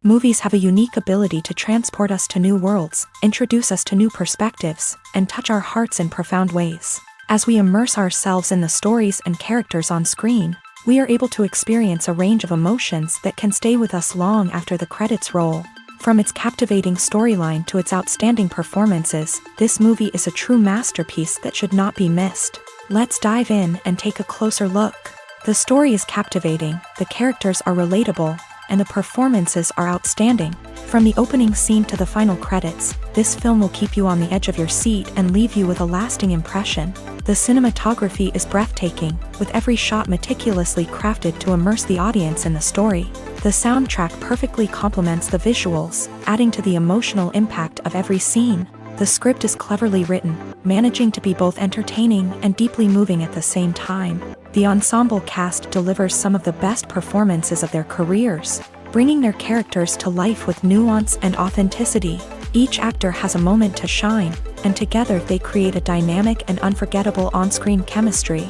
Movies have a unique ability to transport us to new worlds, introduce us to new perspectives, and touch our hearts in profound ways. As we immerse ourselves in the stories and characters on screen, we are able to experience a range of emotions that can stay with us long after the credits roll. From its captivating storyline to its outstanding performances, this movie is a true masterpiece that should not be missed. Let's dive in and take a closer look. The story is captivating, the characters are relatable, and the performances are outstanding. From the opening scene to the final credits, this film will keep you on the edge of your seat and leave you with a lasting impression. The cinematography is breathtaking, with every shot meticulously crafted to immerse the audience in the story. The soundtrack perfectly complements the visuals, adding to the emotional impact of every scene. The script is cleverly written, managing to be both entertaining and deeply moving at the same time. The ensemble cast delivers some of the best performances of their careers, bringing their characters to life with nuance and authenticity. Each actor has a moment to shine, and together they create a dynamic and unforgettable on-screen chemistry.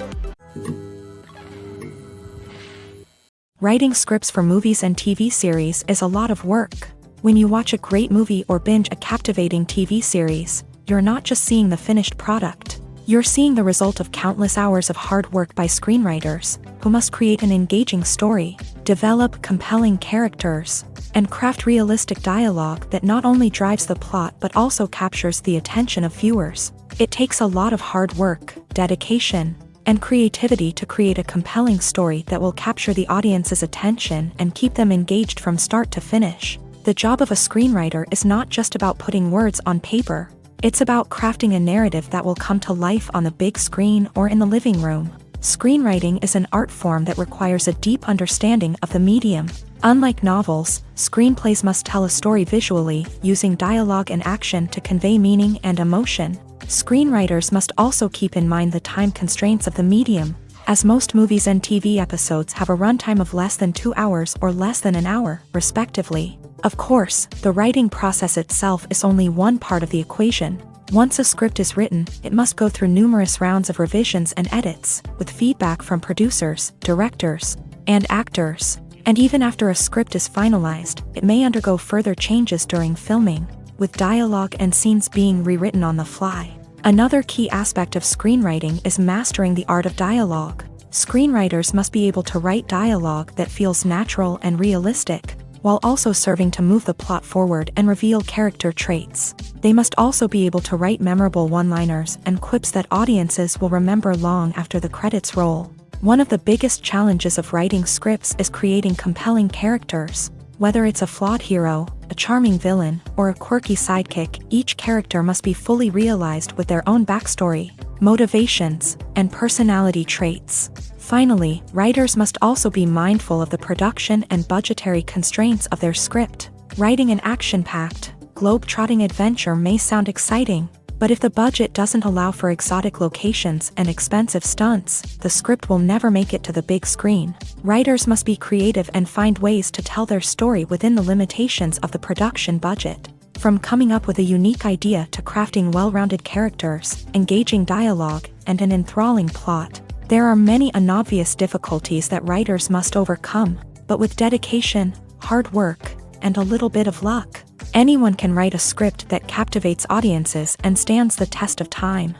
Writing scripts for movies and TV series is a lot of work. When you watch a great movie or binge a captivating TV series, you're not just seeing the finished product. You're seeing the result of countless hours of hard work by screenwriters, who must create an engaging story, develop compelling characters, and craft realistic dialogue that not only drives the plot but also captures the attention of viewers. It takes a lot of hard work, dedication, and creativity to create a compelling story that will capture the audience's attention and keep them engaged from start to finish. The job of a screenwriter is not just about putting words on paper. It's about crafting a narrative that will come to life on the big screen or in the living room. Screenwriting is an art form that requires a deep understanding of the medium. Unlike novels, screenplays must tell a story visually, using dialogue and action to convey meaning and emotion. Screenwriters must also keep in mind the time constraints of the medium, as most movies and TV episodes have a runtime of less than 2 hours or less than an hour, respectively. Of course, the writing process itself is only one part of the equation. Once a script is written, it must go through numerous rounds of revisions and edits, with feedback from producers, directors, and actors. And even after a script is finalized, it may undergo further changes during filming, with dialogue and scenes being rewritten on the fly. Another key aspect of screenwriting is mastering the art of dialogue. Screenwriters must be able to write dialogue that feels natural and realistic, while also serving to move the plot forward and reveal character traits. They must also be able to write memorable one-liners and quips that audiences will remember long after the credits roll. One of the biggest challenges of writing scripts is creating compelling characters. Whether it's a flawed hero, a charming villain, or a quirky sidekick, each character must be fully realized with their own backstory, motivations, and personality traits. Finally, writers must also be mindful of the production and budgetary constraints of their script. Writing an action-packed, globe-trotting adventure may sound exciting, but if the budget doesn't allow for exotic locations and expensive stunts, the script will never make it to the big screen. Writers must be creative and find ways to tell their story within the limitations of the production budget. From coming up with a unique idea to crafting well-rounded characters, engaging dialogue, and an enthralling plot, there are many unobvious difficulties that writers must overcome, but with dedication, hard work, and a little bit of luck, anyone can write a script that captivates audiences and stands the test of time.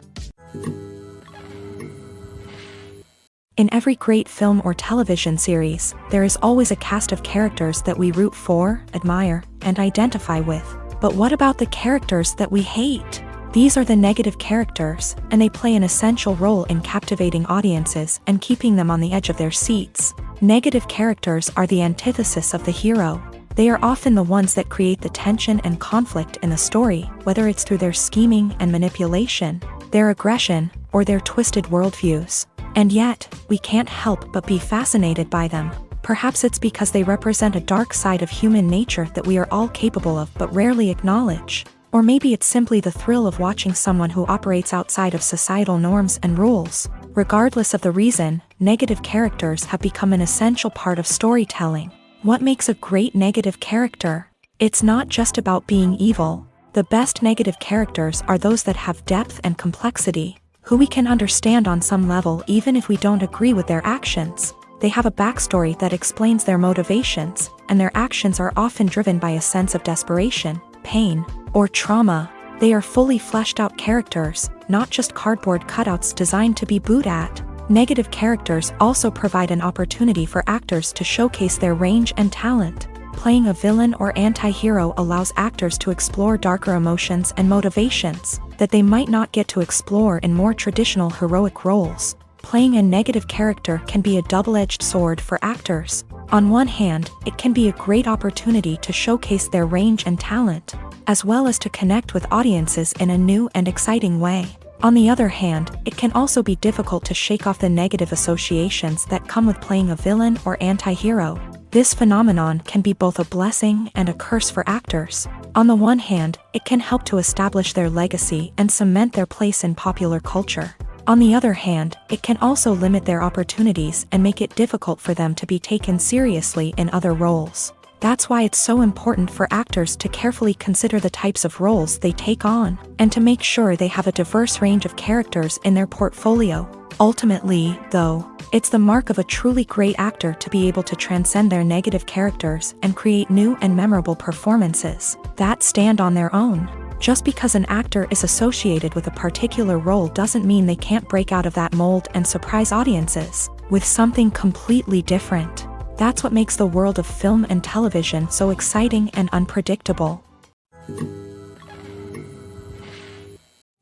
In every great film or television series, there is always a cast of characters that we root for, admire, and identify with. But what about the characters that we hate? These are the negative characters, and they play an essential role in captivating audiences and keeping them on the edge of their seats. Negative characters are the antithesis of the hero. They are often the ones that create the tension and conflict in the story, whether it's through their scheming and manipulation, their aggression, or their twisted worldviews. And yet, we can't help but be fascinated by them. Perhaps it's because they represent a dark side of human nature that we are all capable of but rarely acknowledge. Or maybe it's simply the thrill of watching someone who operates outside of societal norms and rules. Regardless of the reason, negative characters have become an essential part of storytelling. What makes a great negative character? It's not just about being evil. The best negative characters are those that have depth and complexity, who we can understand on some level even if we don't agree with their actions. They have a backstory that explains their motivations, and their actions are often driven by a sense of desperation, pain, or trauma. They are fully fleshed out characters, not just cardboard cutouts designed to be booed at. Negative characters also provide an opportunity for actors to showcase their range and talent. Playing a villain or anti-hero allows actors to explore darker emotions and motivations that they might not get to explore in more traditional heroic roles. Playing a negative character can be a double-edged sword for actors. On one hand, it can be a great opportunity to showcase their range and talent, as well as to connect with audiences in a new and exciting way. On the other hand, it can also be difficult to shake off the negative associations that come with playing a villain or anti-hero. This phenomenon can be both a blessing and a curse for actors. On the one hand, it can help to establish their legacy and cement their place in popular culture. On the other hand, it can also limit their opportunities and make it difficult for them to be taken seriously in other roles. That's why it's so important for actors to carefully consider the types of roles they take on, and to make sure they have a diverse range of characters in their portfolio. Ultimately, though, it's the mark of a truly great actor to be able to transcend their negative characters and create new and memorable performances that stand on their own. Just because an actor is associated with a particular role doesn't mean they can't break out of that mold and surprise audiences with something completely different. That's what makes the world of film and television so exciting and unpredictable.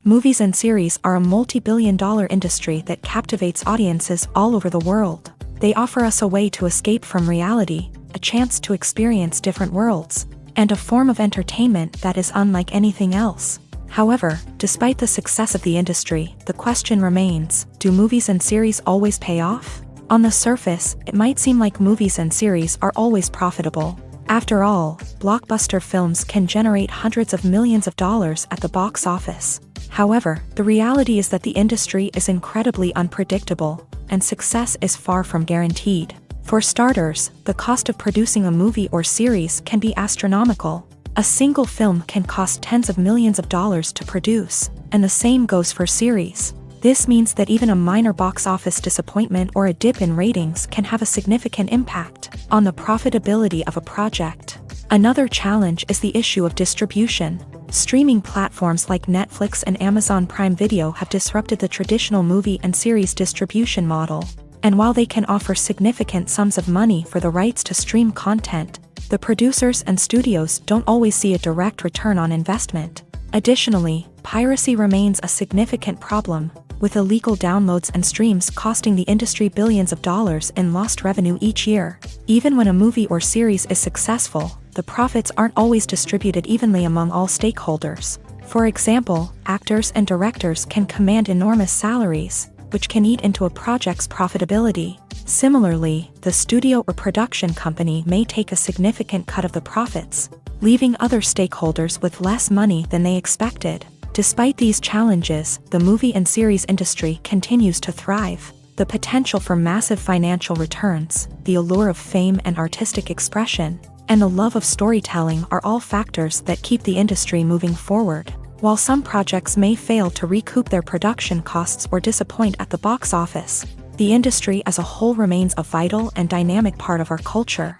Movies and series are a multi-billion-dollar industry that captivates audiences all over the world. They offer us a way to escape from reality, a chance to experience different worlds, and a form of entertainment that is unlike anything else. However, despite the success of the industry, the question remains, do movies and series always pay off? On the surface, it might seem like movies and series are always profitable. After all, blockbuster films can generate hundreds of millions of dollars at the box office. However, the reality is that the industry is incredibly unpredictable, and success is far from guaranteed. For starters, the cost of producing a movie or series can be astronomical. A single film can cost tens of millions of dollars to produce, and the same goes for series. This means that even a minor box office disappointment or a dip in ratings can have a significant impact on the profitability of a project. Another challenge is the issue of distribution. Streaming platforms like Netflix and Amazon Prime Video have disrupted the traditional movie and series distribution model. And while they can offer significant sums of money for the rights to stream content, the producers and studios don't always see a direct return on investment. Additionally, piracy remains a significant problem, with illegal downloads and streams costing the industry billions of dollars in lost revenue each year. Even when a movie or series is successful, the profits aren't always distributed evenly among all stakeholders. For example, actors and directors can command enormous salaries, which can eat into a project's profitability. Similarly, the studio or production company may take a significant cut of the profits, leaving other stakeholders with less money than they expected. Despite these challenges, the movie and series industry continues to thrive. The potential for massive financial returns, the allure of fame and artistic expression, and the love of storytelling are all factors that keep the industry moving forward. While some projects may fail to recoup their production costs or disappoint at the box office, the industry as a whole remains a vital and dynamic part of our culture.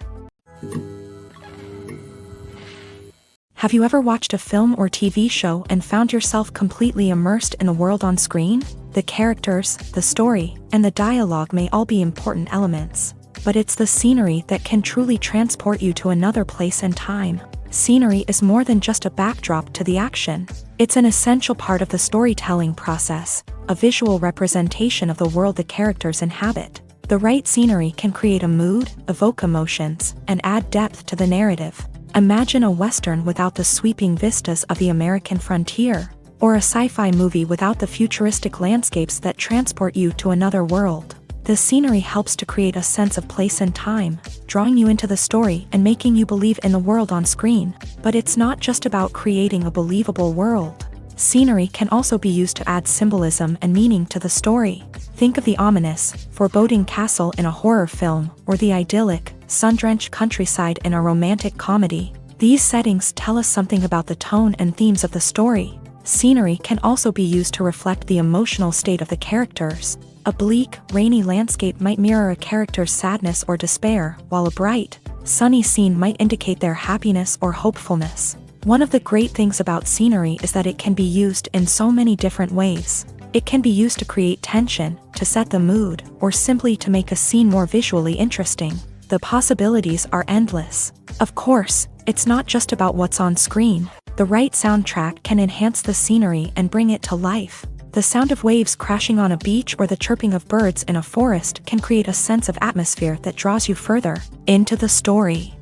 Have you ever watched a film or TV show and found yourself completely immersed in the world on screen? The characters, the story, and the dialogue may all be important elements, but it's the scenery that can truly transport you to another place and time. Scenery is more than just a backdrop to the action. It's an essential part of the storytelling process, a visual representation of the world the characters inhabit. The right scenery can create a mood, evoke emotions, and add depth to the narrative. Imagine a Western without the sweeping vistas of the American frontier, or a sci-fi movie without the futuristic landscapes that transport you to another world. The scenery helps to create a sense of place and time, drawing you into the story and making you believe in the world on screen. But it's not just about creating a believable world. Scenery can also be used to add symbolism and meaning to the story. Think of the ominous, foreboding castle in a horror film, or the idyllic, sun-drenched countryside in a romantic comedy. These settings tell us something about the tone and themes of the story. Scenery can also be used to reflect the emotional state of the characters. A bleak, rainy landscape might mirror a character's sadness or despair, while a bright, sunny scene might indicate their happiness or hopefulness. One of the great things about scenery is that it can be used in so many different ways. It can be used to create tension, to set the mood, or simply to make a scene more visually interesting. The possibilities are endless. Of course, it's not just about what's on screen. The right soundtrack can enhance the scenery and bring it to life. The sound of waves crashing on a beach or the chirping of birds in a forest can create a sense of atmosphere that draws you further into the story.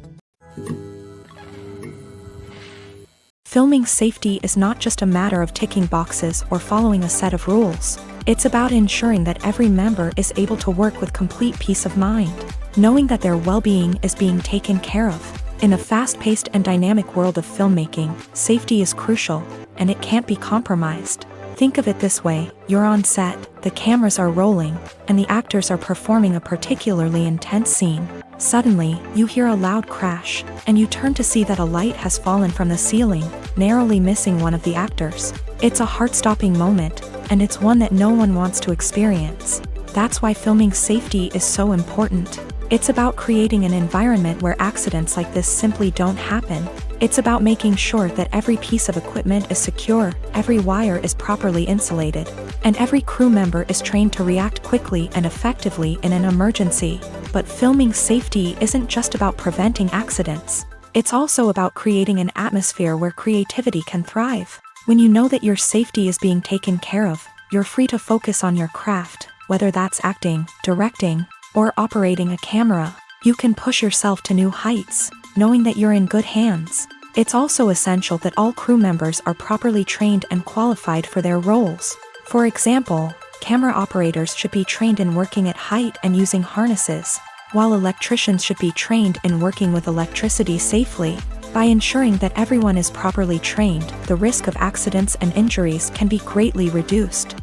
Filming safety is not just a matter of ticking boxes or following a set of rules. It's about ensuring that every member is able to work with complete peace of mind, knowing that their well-being is being taken care of. In a fast-paced and dynamic world of filmmaking, safety is crucial, and it can't be compromised. Think of it this way: you're on set, the cameras are rolling, and the actors are performing a particularly intense scene. Suddenly, you hear a loud crash, and you turn to see that a light has fallen from the ceiling, narrowly missing one of the actors. It's a heart-stopping moment, and it's one that no one wants to experience. That's why filming safety is so important. It's about creating an environment where accidents like this simply don't happen. It's about making sure that every piece of equipment is secure, every wire is properly insulated, and every crew member is trained to react quickly and effectively in an emergency. But filming safety isn't just about preventing accidents. It's also about creating an atmosphere where creativity can thrive. When you know that your safety is being taken care of, you're free to focus on your craft, whether that's acting, directing, or operating a camera. You can push yourself to new heights, knowing that you're in good hands. It's also essential that all crew members are properly trained and qualified for their roles. For example, camera operators should be trained in working at height and using harnesses, while electricians should be trained in working with electricity safely. By ensuring that everyone is properly trained, the risk of accidents and injuries can be greatly reduced.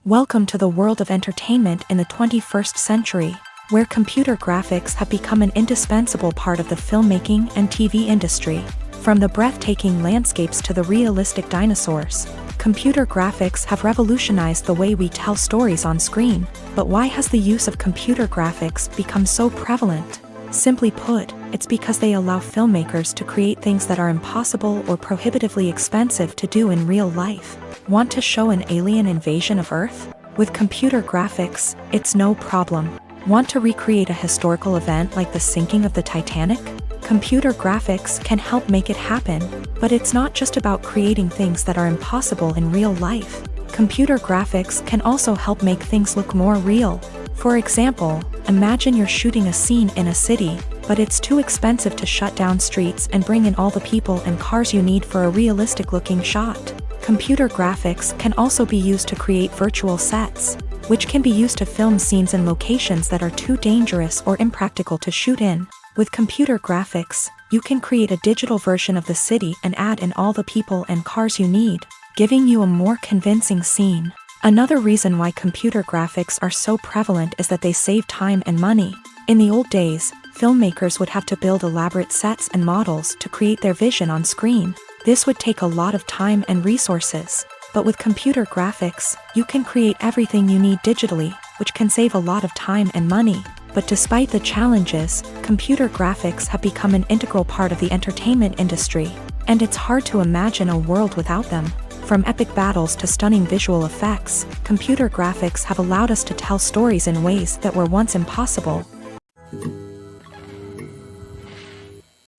Welcome to the world of entertainment in the 21st century, where computer graphics have become an indispensable part of the filmmaking and TV industry. From the breathtaking landscapes to the realistic dinosaurs, computer graphics have revolutionized the way we tell stories on screen. But why has the use of computer graphics become so prevalent? Simply put, it's because they allow filmmakers to create things that are impossible or prohibitively expensive to do in real life. Want to show an alien invasion of Earth? With computer graphics, it's no problem. Want to recreate a historical event like the sinking of the Titanic? Computer graphics can help make it happen. But it's not just about creating things that are impossible in real life. Computer graphics can also help make things look more real. For example, imagine you're shooting a scene in a city, but it's too expensive to shut down streets and bring in all the people and cars you need for a realistic-looking shot. Computer graphics can also be used to create virtual sets, which can be used to film scenes in locations that are too dangerous or impractical to shoot in. With computer graphics, you can create a digital version of the city and add in all the people and cars you need, giving you a more convincing scene. Another reason why computer graphics are so prevalent is that they save time and money. In the old days, filmmakers would have to build elaborate sets and models to create their vision on screen. This would take a lot of time and resources. But with computer graphics, you can create everything you need digitally, which can save a lot of time and money. But despite the challenges, computer graphics have become an integral part of the entertainment industry, and it's hard to imagine a world without them. From epic battles to stunning visual effects, computer graphics have allowed us to tell stories in ways that were once impossible.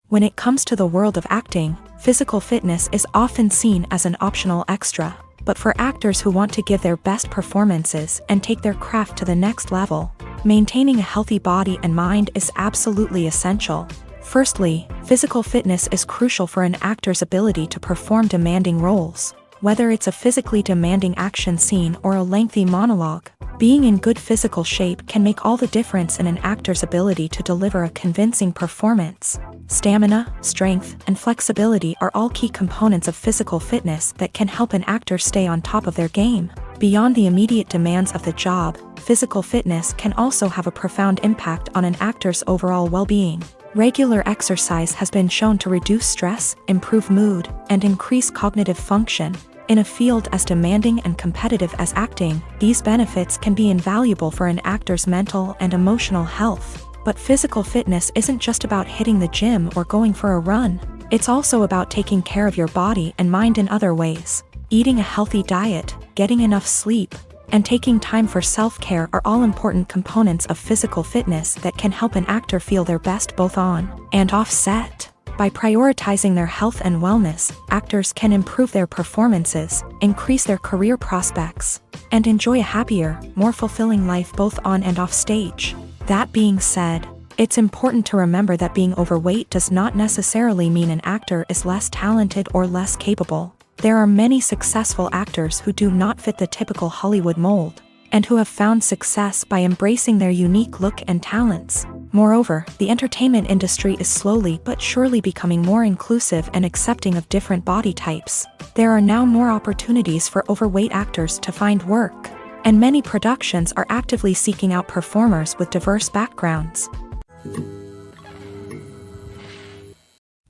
When it comes to the world of acting, physical fitness is often seen as an optional extra. But for actors who want to give their best performances and take their craft to the next level, maintaining a healthy body and mind is absolutely essential. Firstly, physical fitness is crucial for an actor's ability to perform demanding roles. Whether it's a physically demanding action scene or a lengthy monologue, being in good physical shape can make all the difference in an actor's ability to deliver a convincing performance. Stamina, strength, and flexibility are all key components of physical fitness that can help an actor stay on top of their game. Beyond the immediate demands of the job, physical fitness can also have a profound impact on an actor's overall well-being. Regular exercise has been shown to reduce stress, improve mood, and increase cognitive function. In a field as demanding and competitive as acting, these benefits can be invaluable for an actor's mental and emotional health. But physical fitness isn't just about hitting the gym or going for a run. It's also about taking care of your body and mind in other ways. Eating a healthy diet, getting enough sleep, and taking time for self-care are all important components of physical fitness that can help an actor feel their best both on and off set. By prioritizing their health and wellness, actors can improve their performances, increase their career prospects, and enjoy a happier, more fulfilling life both on and off stage. That being said, it's important to remember that being overweight does not necessarily mean an actor is less talented or less capable. There are many successful actors who do not fit the typical Hollywood mold, and who have found success by embracing their unique look and talents. Moreover, the entertainment industry is slowly but surely becoming more inclusive and accepting of different body types. There are now more opportunities for overweight actors to find work, and many productions are actively seeking out performers with diverse backgrounds.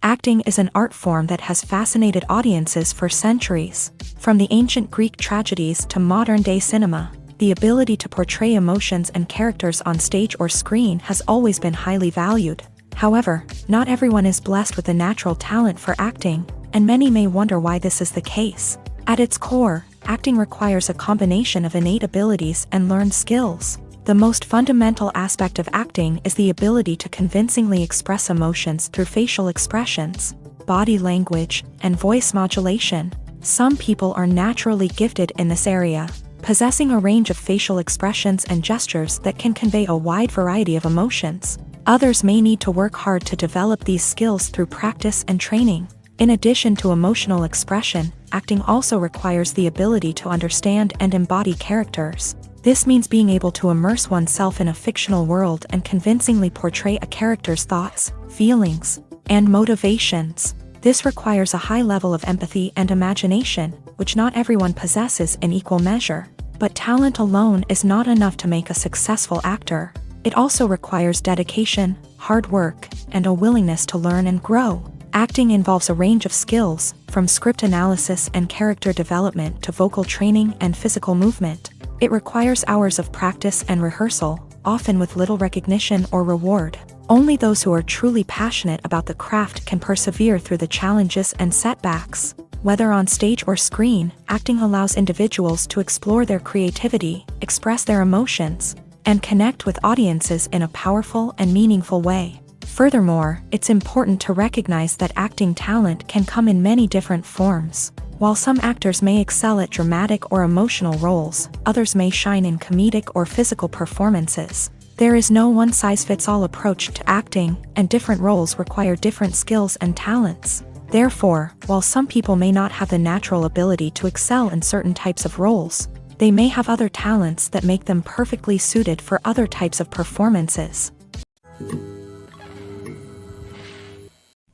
Acting is an art form that has fascinated audiences for centuries. From the ancient Greek tragedies to modern-day cinema, the ability to portray emotions and characters on stage or screen has always been highly valued. However, not everyone is blessed with a natural talent for acting, and many may wonder why this is the case. At its core, acting requires a combination of innate abilities and learned skills. The most fundamental aspect of acting is the ability to convincingly express emotions through facial expressions, body language, and voice modulation. Some people are naturally gifted in this area, possessing a range of facial expressions and gestures that can convey a wide variety of emotions. Others may need to work hard to develop these skills through practice and training. In addition to emotional expression, acting also requires the ability to understand and embody characters. This means being able to immerse oneself in a fictional world and convincingly portray a character's thoughts, feelings, and motivations. This requires a high level of empathy and imagination, which not everyone possesses in equal measure. But talent alone is not enough to make a successful actor. It also requires dedication, hard work, and a willingness to learn and grow. Acting involves a range of skills, from script analysis and character development to vocal training and physical movement. It requires hours of practice and rehearsal, often with little recognition or reward. Only those who are truly passionate about the craft can persevere through the challenges and setbacks. Whether on stage or screen, acting allows individuals to explore their creativity, express their emotions, and connect with audiences in a powerful and meaningful way. Furthermore, it's important to recognize that acting talent can come in many different forms. While some actors may excel at dramatic or emotional roles, others may shine in comedic or physical performances. There is no one-size-fits-all approach to acting, and different roles require different skills and talents. Therefore, while some people may not have the natural ability to excel in certain types of roles, they may have other talents that make them perfectly suited for other types of performances.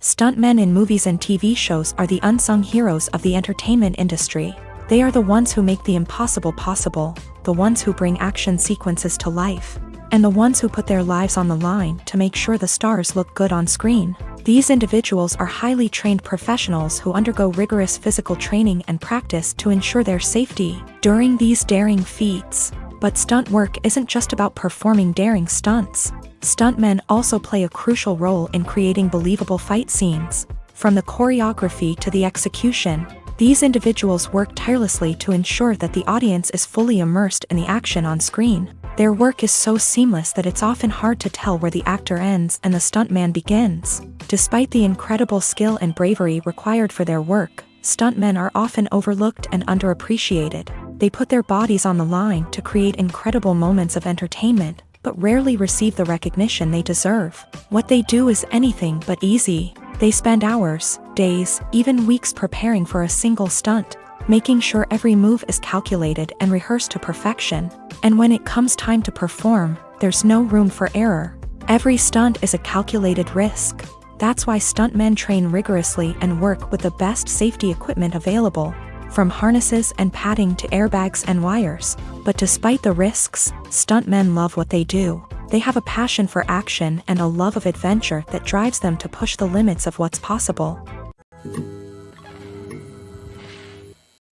Stuntmen in movies and TV shows are the unsung heroes of the entertainment industry. They are the ones who make the impossible possible, the ones who bring action sequences to life, and the ones who put their lives on the line to make sure the stars look good on screen. These individuals are highly trained professionals who undergo rigorous physical training and practice to ensure their safety during these daring feats. But stunt work isn't just about performing daring stunts. Stuntmen also play a crucial role in creating believable fight scenes. From the choreography to the execution, these individuals work tirelessly to ensure that the audience is fully immersed in the action on screen. Their work is so seamless that it's often hard to tell where the actor ends and the stuntman begins. Despite the incredible skill and bravery required for their work, stuntmen are often overlooked and underappreciated. They put their bodies on the line to create incredible moments of entertainment, but rarely receive the recognition they deserve. What they do is anything but easy. They spend hours, days, even weeks preparing for a single stunt, making sure every move is calculated and rehearsed to perfection. And when it comes time to perform, there's no room for error. Every stunt is a calculated risk. That's why stuntmen train rigorously and work with the best safety equipment available, from harnesses and padding to airbags and wires. But despite the risks, stuntmen love what they do. They have a passion for action and a love of adventure that drives them to push the limits of what's possible.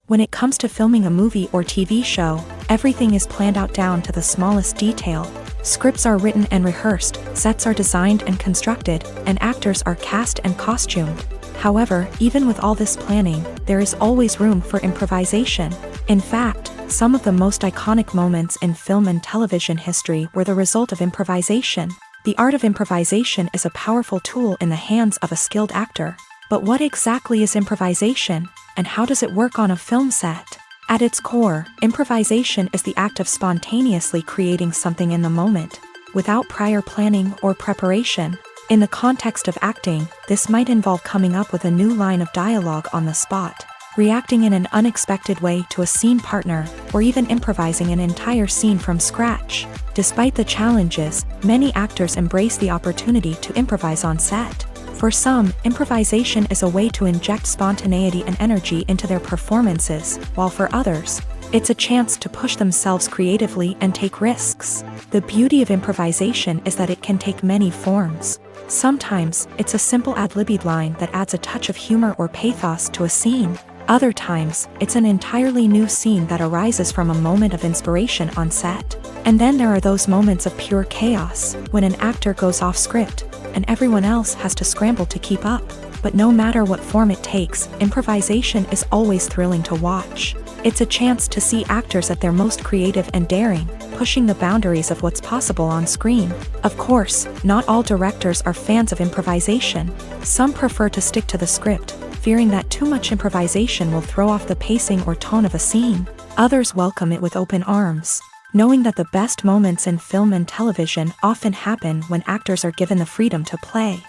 When it comes to filming a movie or TV show, everything is planned out down to the smallest detail. Scripts are written and rehearsed, sets are designed and constructed, and actors are cast and costumed. However, even with all this planning, there is always room for improvisation. In fact, some of the most iconic moments in film and television history were the result of improvisation. The art of improvisation is a powerful tool in the hands of a skilled actor. But what exactly is improvisation, and how does it work on a film set? At its core, improvisation is the act of spontaneously creating something in the moment, without prior planning or preparation. In the context of acting, this might involve coming up with a new line of dialogue on the spot, reacting in an unexpected way to a scene partner, or even improvising an entire scene from scratch. Despite the challenges, many actors embrace the opportunity to improvise on set. For some, improvisation is a way to inject spontaneity and energy into their performances, while for others, it's a chance to push themselves creatively and take risks. The beauty of improvisation is that it can take many forms. Sometimes, it's a simple ad-libbed line that adds a touch of humor or pathos to a scene. Other times, it's an entirely new scene that arises from a moment of inspiration on set. And then there are those moments of pure chaos, when an actor goes off script, and everyone else has to scramble to keep up. But no matter what form it takes, improvisation is always thrilling to watch. It's a chance to see actors at their most creative and daring, pushing the boundaries of what's possible on screen. Of course, not all directors are fans of improvisation. Some prefer to stick to the script, fearing that too much improvisation will throw off the pacing or tone of a scene. Others welcome it with open arms, knowing that the best moments in film and television often happen when actors are given the freedom to play.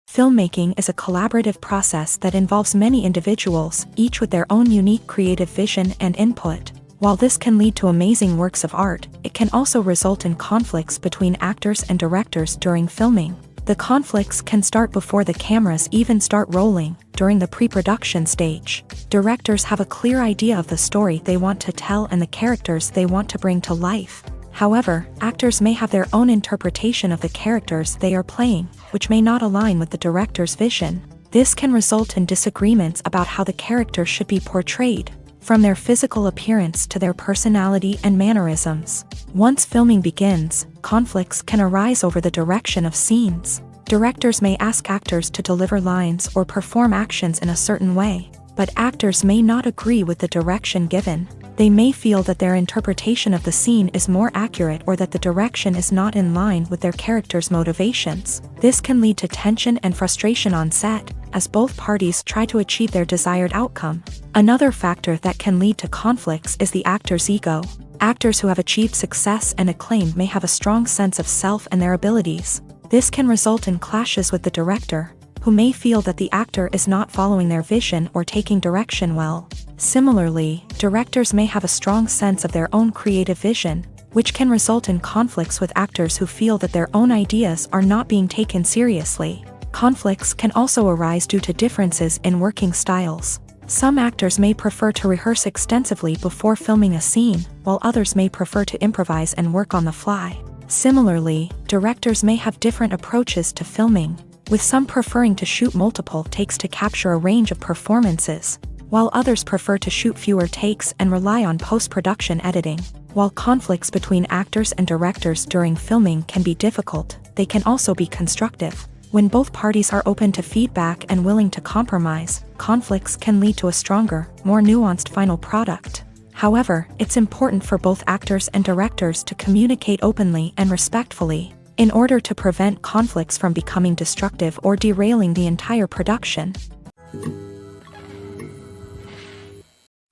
Filmmaking is a collaborative process that involves many individuals, each with their own unique creative vision and input. While this can lead to amazing works of art, it can also result in conflicts between actors and directors during filming. The conflicts can start before the cameras even start rolling, during the pre-production stage. Directors have a clear idea of the story they want to tell and the characters they want to bring to life. However, actors may have their own interpretation of the characters they are playing, which may not align with the director's vision. This can result in disagreements about how the characters should be portrayed, from their physical appearance to their personality and mannerisms. Once filming begins, conflicts can arise over the direction of scenes. Directors may ask actors to deliver lines or perform actions in a certain way, but actors may not agree with the direction given. They may feel that their interpretation of the scene is more accurate or that the direction is not in line with their character's motivations. This can lead to tension and frustration on set, as both parties try to achieve their desired outcome. Another factor that can lead to conflicts is the actor's ego. Actors who have achieved success and acclaim may have a strong sense of self and their abilities. This can result in clashes with the director, who may feel that the actor is not following their vision or taking direction well. Similarly, directors may have a strong sense of their own creative vision, which can result in conflicts with actors who feel that their own ideas are not being taken seriously. Conflicts can also arise due to differences in working styles. Some actors may prefer to rehearse extensively before filming a scene, while others may prefer to improvise and work on the fly. Similarly, directors may have different approaches to filming, with some preferring to shoot multiple takes to capture a range of performances, while others prefer to shoot fewer takes and rely on post-production editing. While conflicts between actors and directors during filming can be difficult, they can also be constructive. When both parties are open to feedback and willing to compromise, conflicts can lead to a stronger, more nuanced final product. However, it's important for both actors and directors to communicate openly and respectfully, in order to prevent conflicts from becoming destructive or derailing the entire production.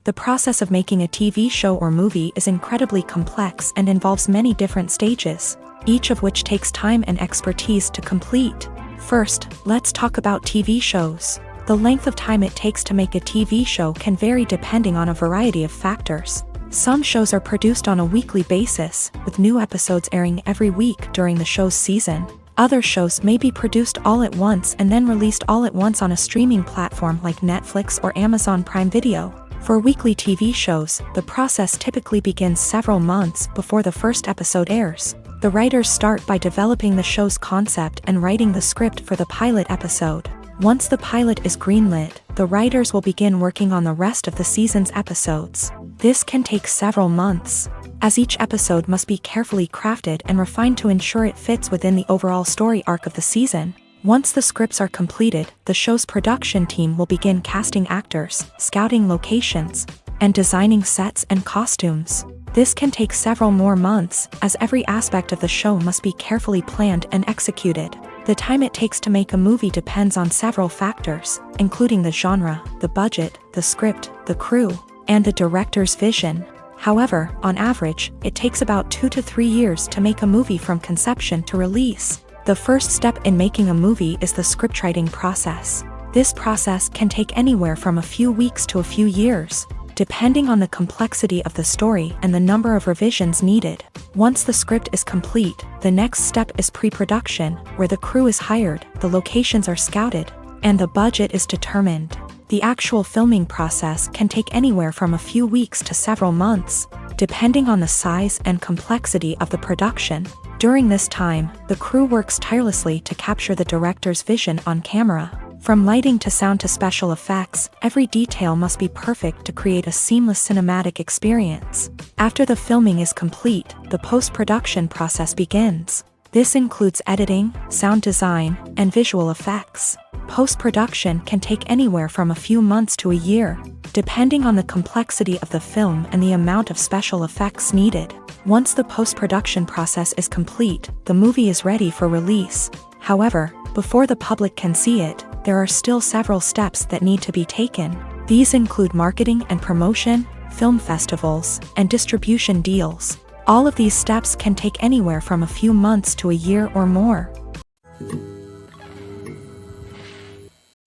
The process of making a TV show or movie is incredibly complex and involves many different stages, each of which takes time and expertise to complete. First, let's talk about TV shows. The length of time it takes to make a TV show can vary depending on a variety of factors. Some shows are produced on a weekly basis, with new episodes airing every week during the show's season. Other shows may be produced all at once and then released all at once on a streaming platform like Netflix or Amazon Prime Video. For weekly TV shows, the process typically begins several months before the first episode airs. The writers start by developing the show's concept and writing the script for the pilot episode. Once the pilot is greenlit, the writers will begin working on the rest of the season's episodes. This can take several months, as each episode must be carefully crafted and refined to ensure it fits within the overall story arc of the season. Once the scripts are completed, the show's production team will begin casting actors, scouting locations, and designing sets and costumes. This can take several more months, as every aspect of the show must be carefully planned and executed. The time it takes to make a movie depends on several factors, including the genre, the budget, the script, the crew, and the director's vision. However, on average, it takes about 2 to 3 years to make a movie from conception to release. The first step in making a movie is the scriptwriting process. This process can take anywhere from a few weeks to a few years, depending on the complexity of the story and the number of revisions needed. Once the script is complete, the next step is pre-production, where the crew is hired, the locations are scouted, and the budget is determined. The actual filming process can take anywhere from a few weeks to several months, depending on the size and complexity of the production. During this time, the crew works tirelessly to capture the director's vision on camera. From lighting to sound to special effects, every detail must be perfect to create a seamless cinematic experience. After the filming is complete, the post-production process begins. This includes editing, sound design, and visual effects. Post-production can take anywhere from a few months to a year, depending on the complexity of the film and the amount of special effects needed. Once the post-production process is complete, the movie is ready for release. However, before the public can see it, there are still several steps that need to be taken. These include marketing and promotion, film festivals, and distribution deals. All of these steps can take anywhere from a few months to a year or more.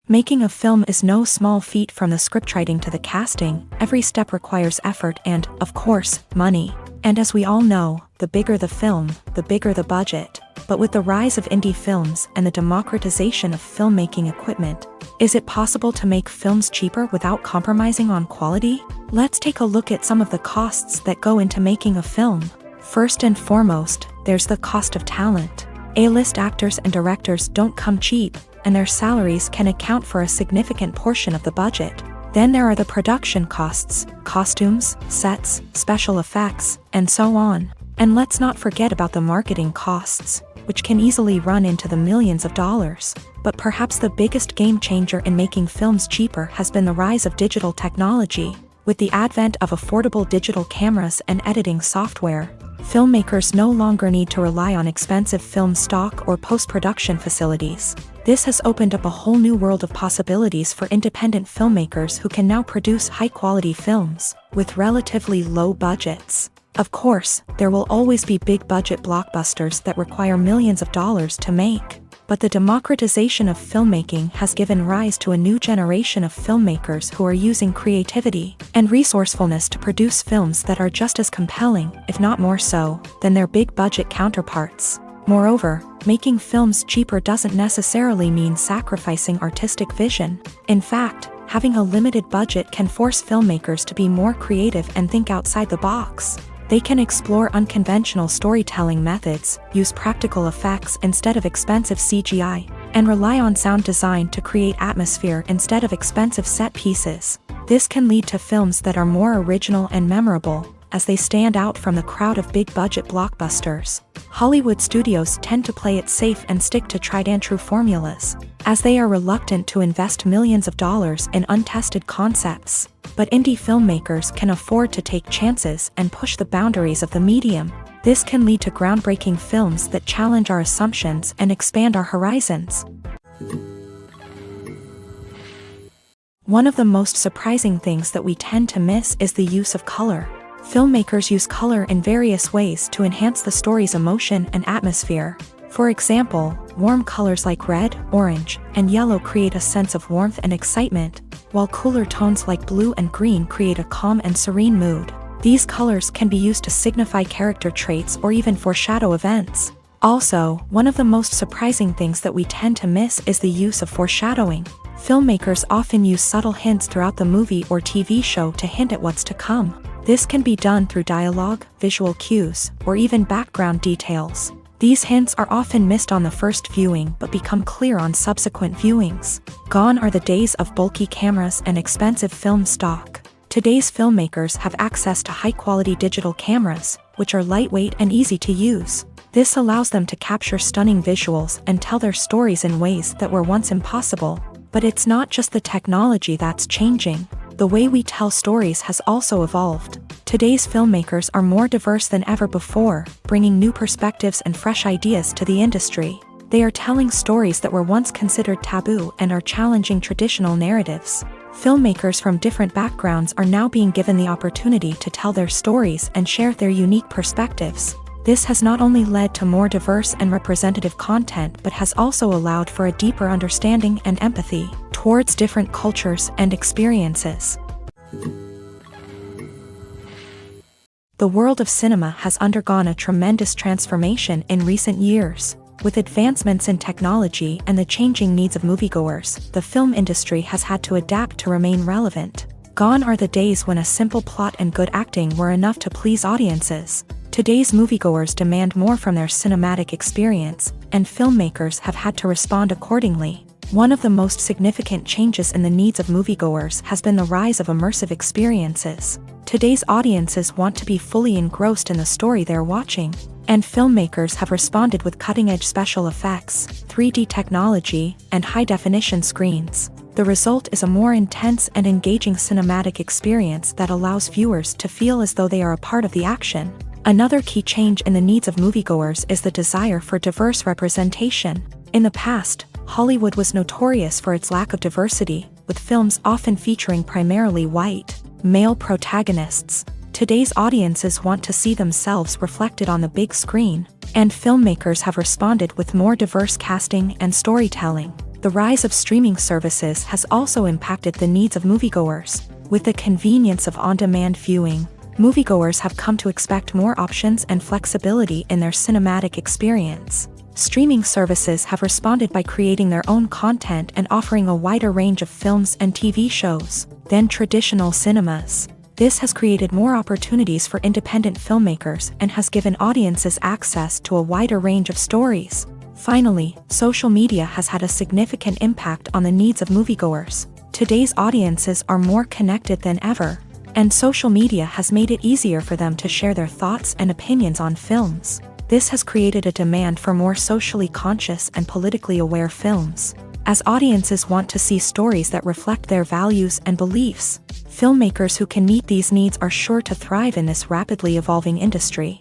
Making a film is no small feat. From the scriptwriting to the casting, every step requires effort and, of course, money. And as we all know, the bigger the film, the bigger the budget. But with the rise of indie films and the democratization of filmmaking equipment, is it possible to make films cheaper without compromising on quality? Let's take a look at some of the costs that go into making a film. First and foremost, there's the cost of talent. A-list actors and directors don't come cheap, and their salaries can account for a significant portion of the budget. Then there are the production costs, costumes, sets, special effects, and so on. And let's not forget about the marketing costs, which can easily run into the millions of dollars. But perhaps the biggest game changer in making films cheaper has been the rise of digital technology. With the advent of affordable digital cameras and editing software, filmmakers no longer need to rely on expensive film stock or post-production facilities. This has opened up a whole new world of possibilities for independent filmmakers who can now produce high-quality films with relatively low budgets. Of course, there will always be big-budget blockbusters that require millions of dollars to make. But the democratization of filmmaking has given rise to a new generation of filmmakers who are using creativity and resourcefulness to produce films that are just as compelling, if not more so, than their big-budget counterparts. Moreover, making films cheaper doesn't necessarily mean sacrificing artistic vision. In fact, having a limited budget can force filmmakers to be more creative and think outside the box. They can explore unconventional storytelling methods, use practical effects instead of expensive CGI, and rely on sound design to create atmosphere instead of expensive set pieces. This can lead to films that are more original and memorable, as they stand out from the crowd of big-budget blockbusters. Hollywood studios tend to play it safe and stick to tried-and-true formulas, as they are reluctant to invest millions of dollars in untested concepts. But indie filmmakers can afford to take chances and push the boundaries of the medium. This can lead to groundbreaking films that challenge our assumptions and expand our horizons. One of the most surprising things that we tend to miss is the use of color. Filmmakers use color in various ways to enhance the story's emotion and atmosphere. For example, warm colors like red, orange, and yellow create a sense of warmth and excitement, while cooler tones like blue and green create a calm and serene mood. These colors can be used to signify character traits or even foreshadow events. Also, one of the most surprising things that we tend to miss is the use of foreshadowing. Filmmakers often use subtle hints throughout the movie or TV show to hint at what's to come. This can be done through dialogue, visual cues, or even background details. These hints are often missed on the first viewing but become clear on subsequent viewings. Gone are the days of bulky cameras and expensive film stock. Today's filmmakers have access to high-quality digital cameras, which are lightweight and easy to use. This allows them to capture stunning visuals and tell their stories in ways that were once impossible. But it's not just the technology that's changing. The way we tell stories has also evolved. Today's filmmakers are more diverse than ever before, bringing new perspectives and fresh ideas to the industry. They are telling stories that were once considered taboo and are challenging traditional narratives. Filmmakers from different backgrounds are now being given the opportunity to tell their stories and share their unique perspectives. This has not only led to more diverse and representative content but has also allowed for a deeper understanding and empathy towards different cultures and experiences. The world of cinema has undergone a tremendous transformation in recent years. With advancements in technology and the changing needs of moviegoers, the film industry has had to adapt to remain relevant. Gone are the days when a simple plot and good acting were enough to please audiences. Today's moviegoers demand more from their cinematic experience, and filmmakers have had to respond accordingly. One of the most significant changes in the needs of moviegoers has been the rise of immersive experiences. Today's audiences want to be fully engrossed in the story they're watching, and filmmakers have responded with cutting-edge special effects, 3D technology, and high-definition screens. The result is a more intense and engaging cinematic experience that allows viewers to feel as though they are a part of the action. Another key change in the needs of moviegoers is the desire for diverse representation. In the past, Hollywood was notorious for its lack of diversity, with films often featuring primarily white, male protagonists. Today's audiences want to see themselves reflected on the big screen, and filmmakers have responded with more diverse casting and storytelling. The rise of streaming services has also impacted the needs of moviegoers. With the convenience of on-demand viewing, moviegoers have come to expect more options and flexibility in their cinematic experience. Streaming services have responded by creating their own content and offering a wider range of films and TV shows than traditional cinemas. This has created more opportunities for independent filmmakers and has given audiences access to a wider range of stories. Finally, social media has had a significant impact on the needs of moviegoers. Today's audiences are more connected than ever, and social media has made it easier for them to share their thoughts and opinions on films. This has created a demand for more socially conscious and politically aware films. As audiences want to see stories that reflect their values and beliefs, filmmakers who can meet these needs are sure to thrive in this rapidly evolving industry.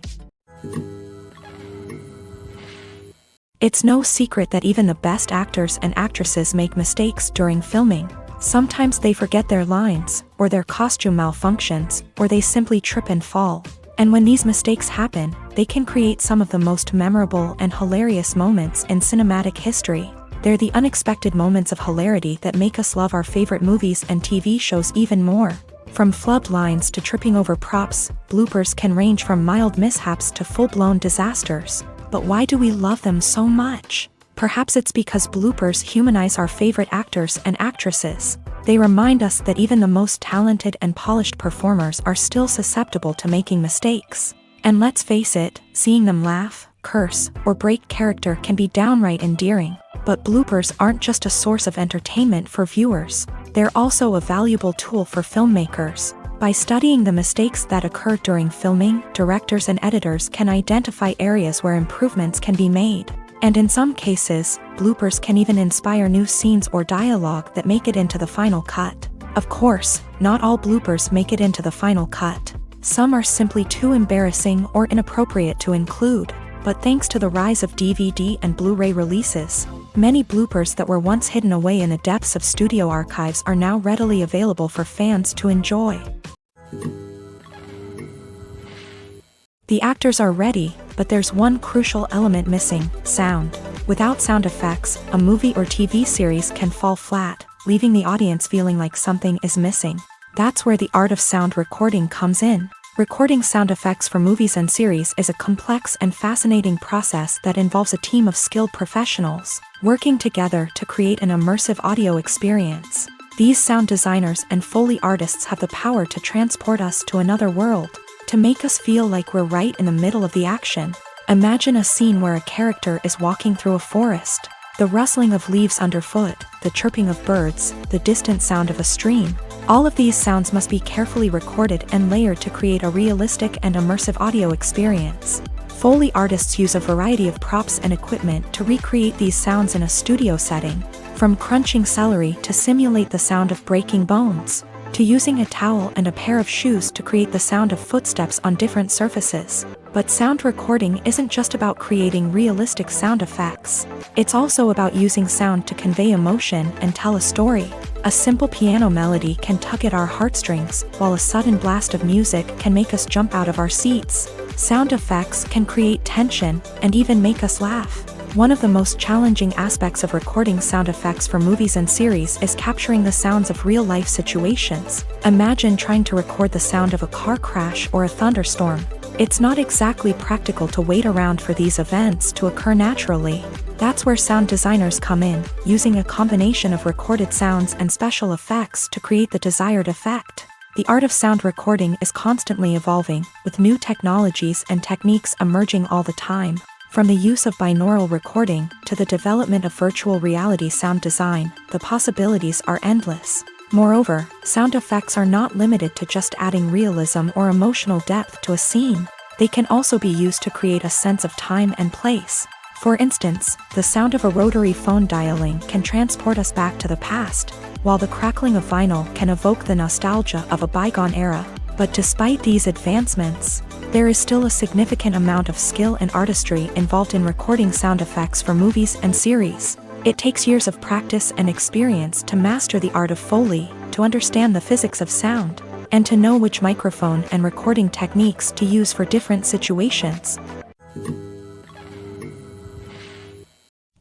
It's no secret that even the best actors and actresses make mistakes during filming. Sometimes they forget their lines, or their costume malfunctions, or they simply trip and fall. And when these mistakes happen, they can create some of the most memorable and hilarious moments in cinematic history. They're the unexpected moments of hilarity that make us love our favorite movies and TV shows even more. From flubbed lines to tripping over props, bloopers can range from mild mishaps to full-blown disasters. But why do we love them so much? Perhaps it's because bloopers humanize our favorite actors and actresses. They remind us that even the most talented and polished performers are still susceptible to making mistakes. And let's face it, seeing them laugh, curse, or break character can be downright endearing. But bloopers aren't just a source of entertainment for viewers. They're also a valuable tool for filmmakers. By studying the mistakes that occur during filming, directors and editors can identify areas where improvements can be made. And in some cases, bloopers can even inspire new scenes or dialogue that make it into the final cut. Of course, not all bloopers make it into the final cut. Some are simply too embarrassing or inappropriate to include. But thanks to the rise of DVD and Blu-ray releases, many bloopers that were once hidden away in the depths of studio archives are now readily available for fans to enjoy. The actors are ready, but there's one crucial element missing: sound. Without sound effects, a movie or TV series can fall flat, leaving the audience feeling like something is missing. That's where the art of sound recording comes in. Recording sound effects for movies and series is a complex and fascinating process that involves a team of skilled professionals working together to create an immersive audio experience. These sound designers and Foley artists have the power to transport us to another world, to make us feel like we're right in the middle of the action. Imagine a scene where a character is walking through a forest. The rustling of leaves underfoot, the chirping of birds, the distant sound of a stream. All of these sounds must be carefully recorded and layered to create a realistic and immersive audio experience. Foley artists use a variety of props and equipment to recreate these sounds in a studio setting, from crunching celery to simulate the sound of breaking bones, to using a towel and a pair of shoes to create the sound of footsteps on different surfaces. But sound recording isn't just about creating realistic sound effects. It's also about using sound to convey emotion and tell a story. A simple piano melody can tug at our heartstrings, while a sudden blast of music can make us jump out of our seats. Sound effects can create tension and even make us laugh. One of the most challenging aspects of recording sound effects for movies and series is capturing the sounds of real-life situations. Imagine trying to record the sound of a car crash or a thunderstorm. It's not exactly practical to wait around for these events to occur naturally. That's where sound designers come in, using a combination of recorded sounds and special effects to create the desired effect. The art of sound recording is constantly evolving, with new technologies and techniques emerging all the time. From the use of binaural recording to the development of virtual reality sound design, the possibilities are endless. Moreover, sound effects are not limited to just adding realism or emotional depth to a scene. They can also be used to create a sense of time and place. For instance, the sound of a rotary phone dialing can transport us back to the past, while the crackling of vinyl can evoke the nostalgia of a bygone era. But despite these advancements, there is still a significant amount of skill and artistry involved in recording sound effects for movies and series. It takes years of practice and experience to master the art of Foley, to understand the physics of sound, and to know which microphone and recording techniques to use for different situations.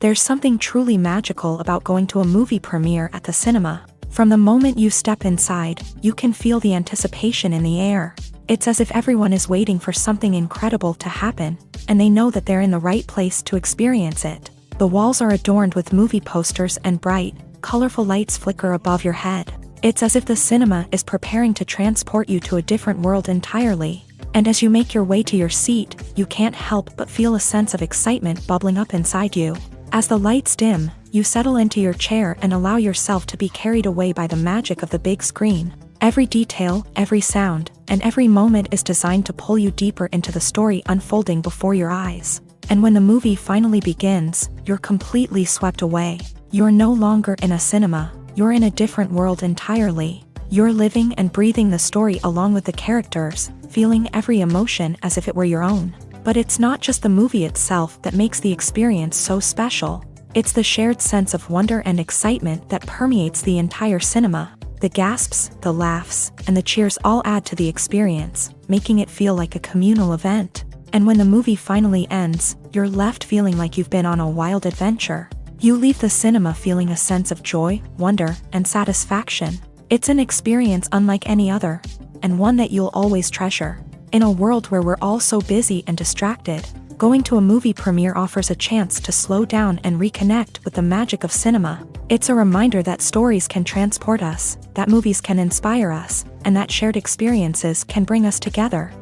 There's something truly magical about going to a movie premiere at the cinema. From the moment you step inside, you can feel the anticipation in the air. It's as if everyone is waiting for something incredible to happen, and they know that they're in the right place to experience it. The walls are adorned with movie posters and bright, colorful lights flicker above your head. It's as if the cinema is preparing to transport you to a different world entirely. And as you make your way to your seat, you can't help but feel a sense of excitement bubbling up inside you. As the lights dim, you settle into your chair and allow yourself to be carried away by the magic of the big screen. Every detail, every sound, and every moment is designed to pull you deeper into the story unfolding before your eyes. And when the movie finally begins, you're completely swept away. You're no longer in a cinema, you're in a different world entirely. You're living and breathing the story along with the characters, feeling every emotion as if it were your own. But it's not just the movie itself that makes the experience so special. It's the shared sense of wonder and excitement that permeates the entire cinema. The gasps, the laughs, and the cheers all add to the experience, making it feel like a communal event. And when the movie finally ends, you're left feeling like you've been on a wild adventure. You leave the cinema feeling a sense of joy, wonder, and satisfaction. It's an experience unlike any other, and one that you'll always treasure. In a world where we're all so busy and distracted, going to a movie premiere offers a chance to slow down and reconnect with the magic of cinema. It's a reminder that stories can transport us, that movies can inspire us, and that shared experiences can bring us together.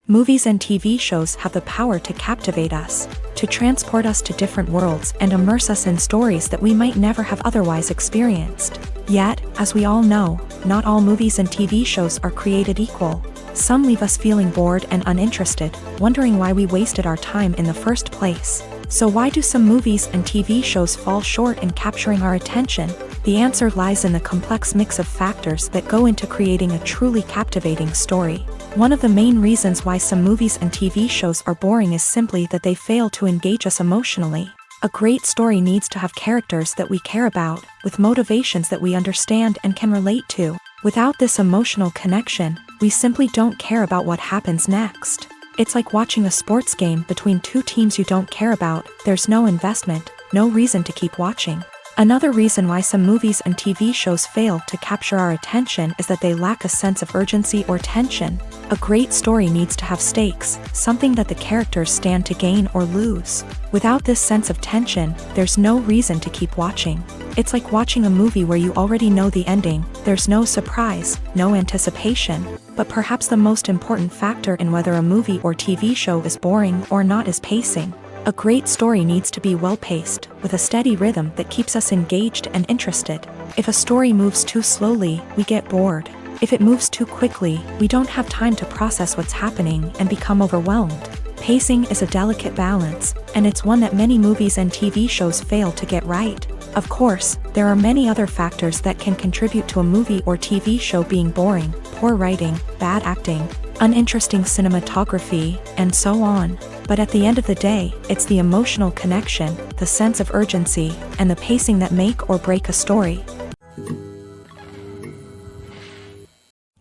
Movies and TV shows have the power to captivate us, to transport us to different worlds and immerse us in stories that we might never have otherwise experienced. Yet, as we all know, not all movies and TV shows are created equal. Some leave us feeling bored and uninterested, wondering why we wasted our time in the first place. So why do some movies and TV shows fall short in capturing our attention? The answer lies in the complex mix of factors that go into creating a truly captivating story. One of the main reasons why some movies and TV shows are boring is simply that they fail to engage us emotionally. A great story needs to have characters that we care about, with motivations that we understand and can relate to. Without this emotional connection, we simply don't care about what happens next. It's like watching a sports game between two teams you don't care about. There's no investment, no reason to keep watching. Another reason why some movies and TV shows fail to capture our attention is that they lack a sense of urgency or tension. A great story needs to have stakes, something that the characters stand to gain or lose. Without this sense of tension, there's no reason to keep watching. It's like watching a movie where you already know the ending. There's no surprise, no anticipation. But perhaps the most important factor in whether a movie or TV show is boring or not is pacing. A great story needs to be well-paced, with a steady rhythm that keeps us engaged and interested. If a story moves too slowly, we get bored. If it moves too quickly, we don't have time to process what's happening and become overwhelmed. Pacing is a delicate balance, and it's one that many movies and TV shows fail to get right. Of course, there are many other factors that can contribute to a movie or TV show being boring: poor writing, bad acting, uninteresting cinematography, and so on. But at the end of the day, it's the emotional connection, the sense of urgency, and the pacing that make or break a story.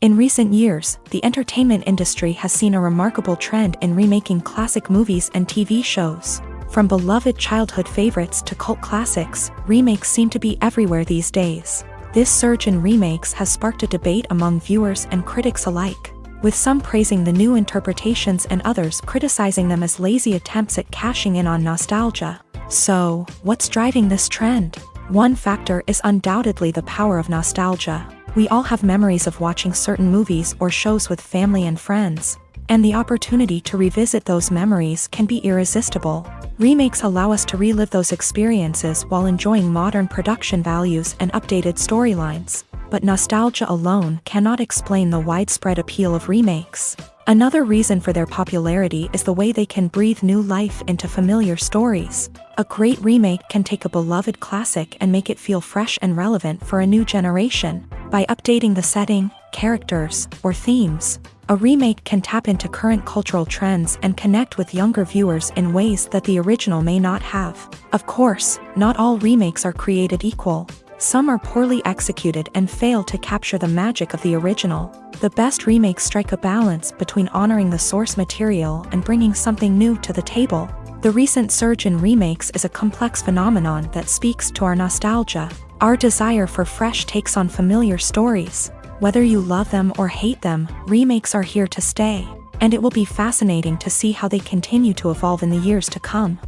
In recent years, the entertainment industry has seen a remarkable trend in remaking classic movies and TV shows. From beloved childhood favorites to cult classics, remakes seem to be everywhere these days. This surge in remakes has sparked a debate among viewers and critics alike, with some praising the new interpretations and others criticizing them as lazy attempts at cashing in on nostalgia. So, what's driving this trend? One factor is undoubtedly the power of nostalgia. We all have memories of watching certain movies or shows with family and friends, and the opportunity to revisit those memories can be irresistible. Remakes allow us to relive those experiences while enjoying modern production values and updated storylines. But nostalgia alone cannot explain the widespread appeal of remakes. Another reason for their popularity is the way they can breathe new life into familiar stories. A great remake can take a beloved classic and make it feel fresh and relevant for a new generation. By updating the setting, characters, or themes, a remake can tap into current cultural trends and connect with younger viewers in ways that the original may not have. Of course, not all remakes are created equal. Some are poorly executed and fail to capture the magic of the original. The best remakes strike a balance between honoring the source material and bringing something new to the table. The recent surge in remakes is a complex phenomenon that speaks to our nostalgia, our desire for fresh takes on familiar stories. Whether you love them or hate them, remakes are here to stay, and it will be fascinating to see how they continue to evolve in the years to come.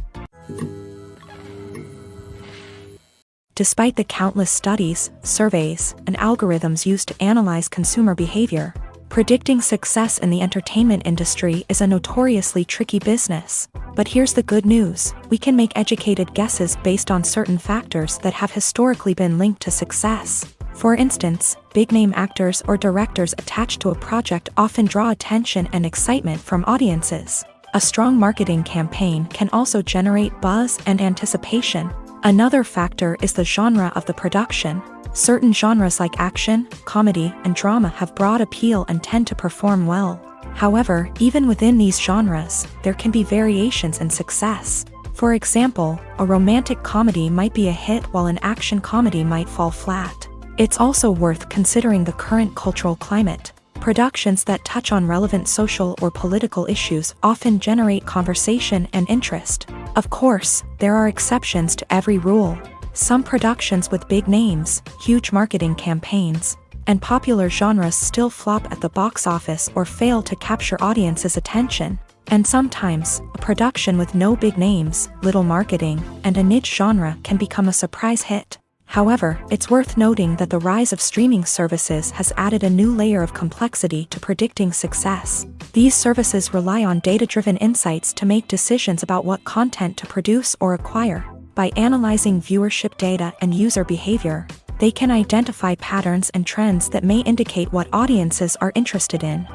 Despite the countless studies, surveys, and algorithms used to analyze consumer behavior, predicting success in the entertainment industry is a notoriously tricky business. But here's the good news: we can make educated guesses based on certain factors that have historically been linked to success. For instance, big-name actors or directors attached to a project often draw attention and excitement from audiences. A strong marketing campaign can also generate buzz and anticipation. Another factor is the genre of the production. Certain genres like action, comedy, and drama have broad appeal and tend to perform well. However, even within these genres, there can be variations in success. For example, a romantic comedy might be a hit while an action comedy might fall flat. It's also worth considering the current cultural climate. Productions that touch on relevant social or political issues often generate conversation and interest. Of course, there are exceptions to every rule. Some productions with big names, huge marketing campaigns, and popular genres still flop at the box office or fail to capture audiences' attention. And sometimes, a production with no big names, little marketing, and a niche genre can become a surprise hit. However, it's worth noting that the rise of streaming services has added a new layer of complexity to predicting success. These services rely on data-driven insights to make decisions about what content to produce or acquire. By analyzing viewership data and user behavior, they can identify patterns and trends that may indicate what audiences are interested in.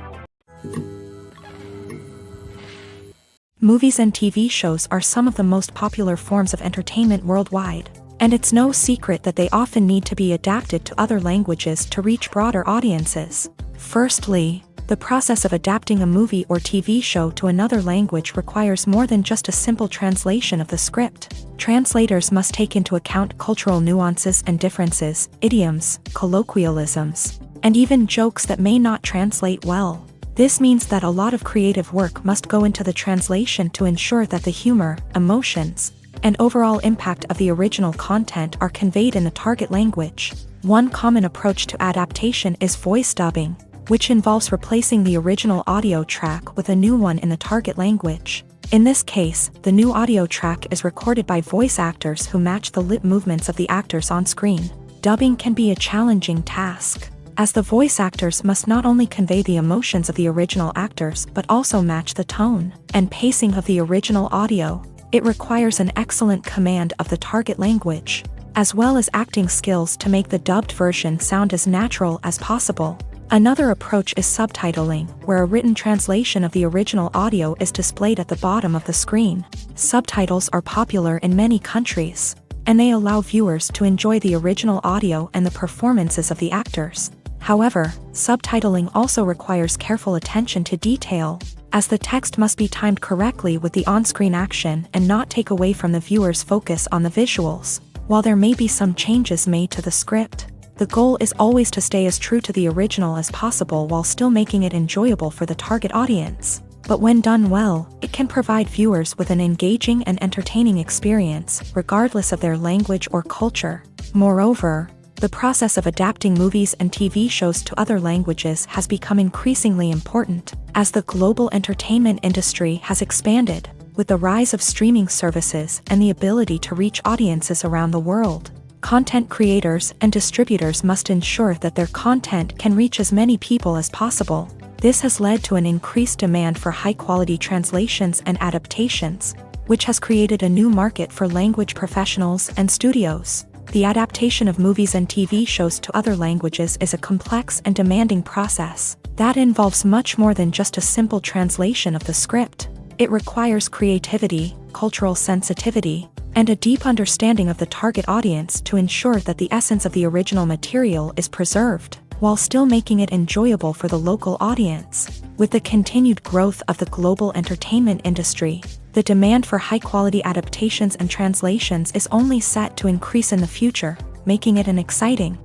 Movies and TV shows are some of the most popular forms of entertainment worldwide. And it's no secret that they often need to be adapted to other languages to reach broader audiences. Firstly, the process of adapting a movie or TV show to another language requires more than just a simple translation of the script. Translators must take into account cultural nuances and differences, idioms, colloquialisms, and even jokes that may not translate well. This means that a lot of creative work must go into the translation to ensure that the humor, emotions, and overall impact of the original content are conveyed in the target language. One common approach to adaptation is voice dubbing, which involves replacing the original audio track with a new one in the target language. In this case, the new audio track is recorded by voice actors who match the lip movements of the actors on screen. Dubbing can be a challenging task, as the voice actors must not only convey the emotions of the original actors but also match the tone and pacing of the original audio. It requires an excellent command of the target language, as well as acting skills to make the dubbed version sound as natural as possible. Another approach is subtitling, where a written translation of the original audio is displayed at the bottom of the screen. Subtitles are popular in many countries, and they allow viewers to enjoy the original audio and the performances of the actors. However, subtitling also requires careful attention to detail, as the text must be timed correctly with the on-screen action and not take away from the viewer's focus on the visuals. While there may be some changes made to the script, the goal is always to stay as true to the original as possible while still making it enjoyable for the target audience. But when done well, it can provide viewers with an engaging and entertaining experience, regardless of their language or culture. Moreover, the process of adapting movies and TV shows to other languages has become increasingly important, as the global entertainment industry has expanded, with the rise of streaming services and the ability to reach audiences around the world. Content creators and distributors must ensure that their content can reach as many people as possible. This has led to an increased demand for high-quality translations and adaptations, which has created a new market for language professionals and studios. The adaptation of movies and TV shows to other languages is a complex and demanding process that involves much more than just a simple translation of the script. It requires creativity, cultural sensitivity, and a deep understanding of the target audience to ensure that the essence of the original material is preserved, while still making it enjoyable for the local audience. With the continued growth of the global entertainment industry, the demand for high-quality adaptations and translations is only set to increase in the future, making it an exciting.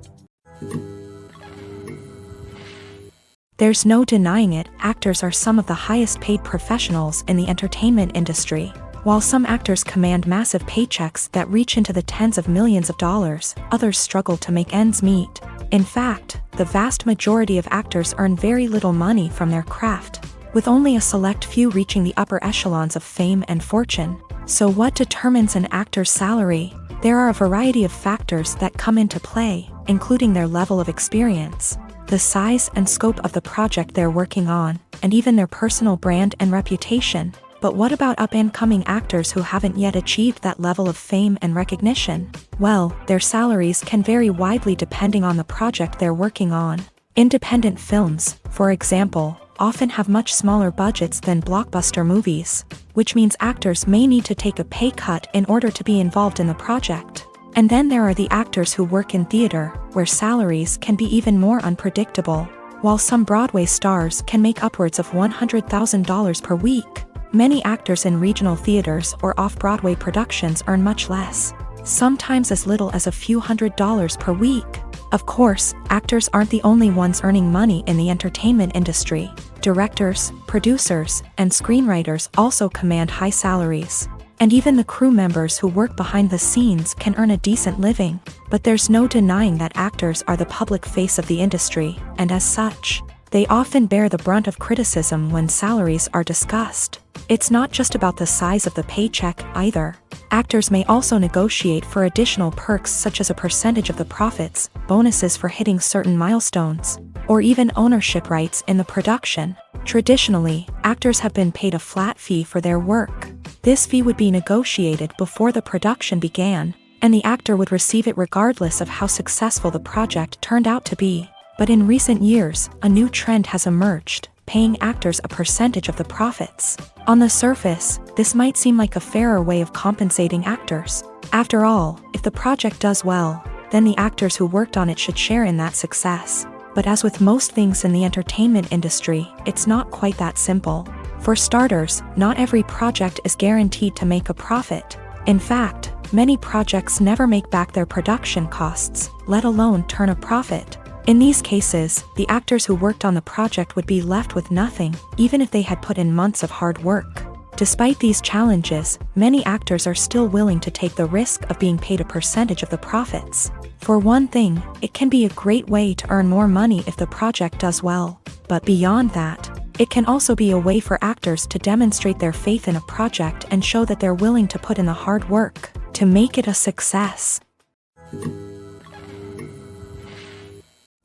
There's no denying it, actors are some of the highest-paid professionals in the entertainment industry. While some actors command massive paychecks that reach into the tens of millions of dollars, others struggle to make ends meet. In fact, the vast majority of actors earn very little money from their craft, with only a select few reaching the upper echelons of fame and fortune. So what determines an actor's salary? There are a variety of factors that come into play, including their level of experience, the size and scope of the project they're working on, and even their personal brand and reputation. But what about up-and-coming actors who haven't yet achieved that level of fame and recognition? Well, their salaries can vary widely depending on the project they're working on. Independent films, for example, often have much smaller budgets than blockbuster movies, which means actors may need to take a pay cut in order to be involved in the project. And then there are the actors who work in theater, where salaries can be even more unpredictable. While some Broadway stars can make upwards of $100,000 per week, many actors in regional theaters or off-Broadway productions earn much less, sometimes as little as a few $100s per week. Of course, actors aren't the only ones earning money in the entertainment industry. Directors, producers, and screenwriters also command high salaries. And even the crew members who work behind the scenes can earn a decent living. But there's no denying that actors are the public face of the industry, and as such, they often bear the brunt of criticism when salaries are discussed. It's not just about the size of the paycheck either. Actors may also negotiate for additional perks such as a percentage of the profits, bonuses for hitting certain milestones, or even ownership rights in the production. Traditionally, actors have been paid a flat fee for their work. This fee would be negotiated before the production began, and the actor would receive it regardless of how successful the project turned out to be. But in recent years, a new trend has emerged, paying actors a percentage of the profits. On the surface, this might seem like a fairer way of compensating actors. After all, if the project does well, then the actors who worked on it should share in that success. But as with most things in the entertainment industry, it's not quite that simple. For starters, not every project is guaranteed to make a profit. In fact, many projects never make back their production costs, let alone turn a profit. In these cases, the actors who worked on the project would be left with nothing, even if they had put in months of hard work. Despite these challenges, many actors are still willing to take the risk of being paid a percentage of the profits. For one thing, it can be a great way to earn more money if the project does well. But beyond that, It can also be a way for actors to demonstrate their faith in a project and show that they're willing to put in the hard work to make it a success.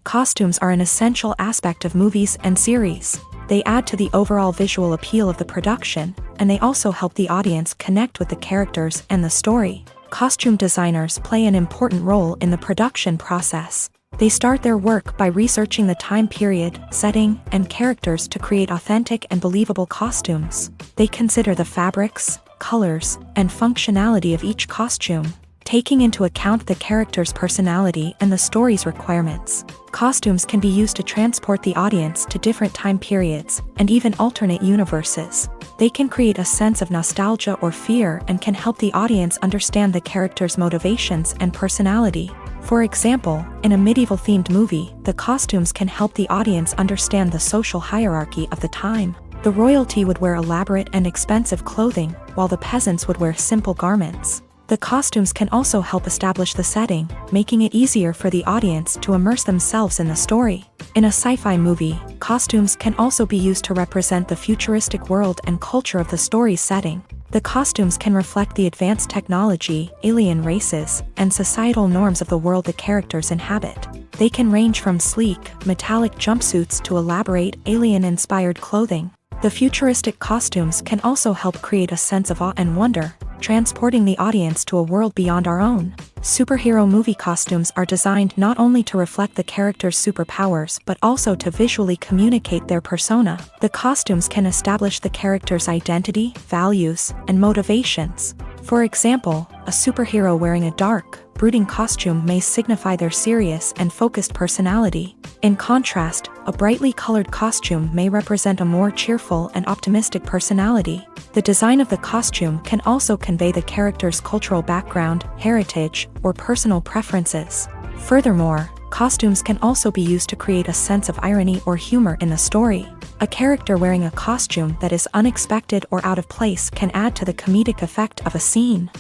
Costumes are an essential aspect of movies and series. They add to the overall visual appeal of the production, and they also help the audience connect with the characters and the story. Costume designers play an important role in the production process. They start their work by researching the time period, setting, and characters to create authentic and believable costumes. They consider the fabrics, colors, and functionality of each costume, taking into account the character's personality and the story's requirements. Costumes can be used to transport the audience to different time periods and even alternate universes. They can create a sense of nostalgia or fear and can help the audience understand the character's motivations and personality. For example, in a medieval-themed movie, the costumes can help the audience understand the social hierarchy of the time. The royalty would wear elaborate and expensive clothing, while the peasants would wear simple garments. The costumes can also help establish the setting, making it easier for the audience to immerse themselves in the story. In a sci-fi movie, costumes can also be used to represent the futuristic world and culture of the story's setting. The costumes can reflect the advanced technology, alien races, and societal norms of the world the characters inhabit. They can range from sleek, metallic jumpsuits to elaborate, alien-inspired clothing. The futuristic costumes can also help create a sense of awe and wonder, transporting the audience to a world beyond our own. Superhero movie costumes are designed not only to reflect the character's superpowers but also to visually communicate their persona. The costumes can establish the character's identity, values, and motivations. For example, a superhero wearing a dark, brooding costume may signify their serious and focused personality. In contrast, a brightly colored costume may represent a more cheerful and optimistic personality. The design of the costume can also convey the character's cultural background, heritage, or personal preferences. Furthermore, costumes can also be used to create a sense of irony or humor in the story. A character wearing a costume that is unexpected or out of place can add to the comedic effect of a scene.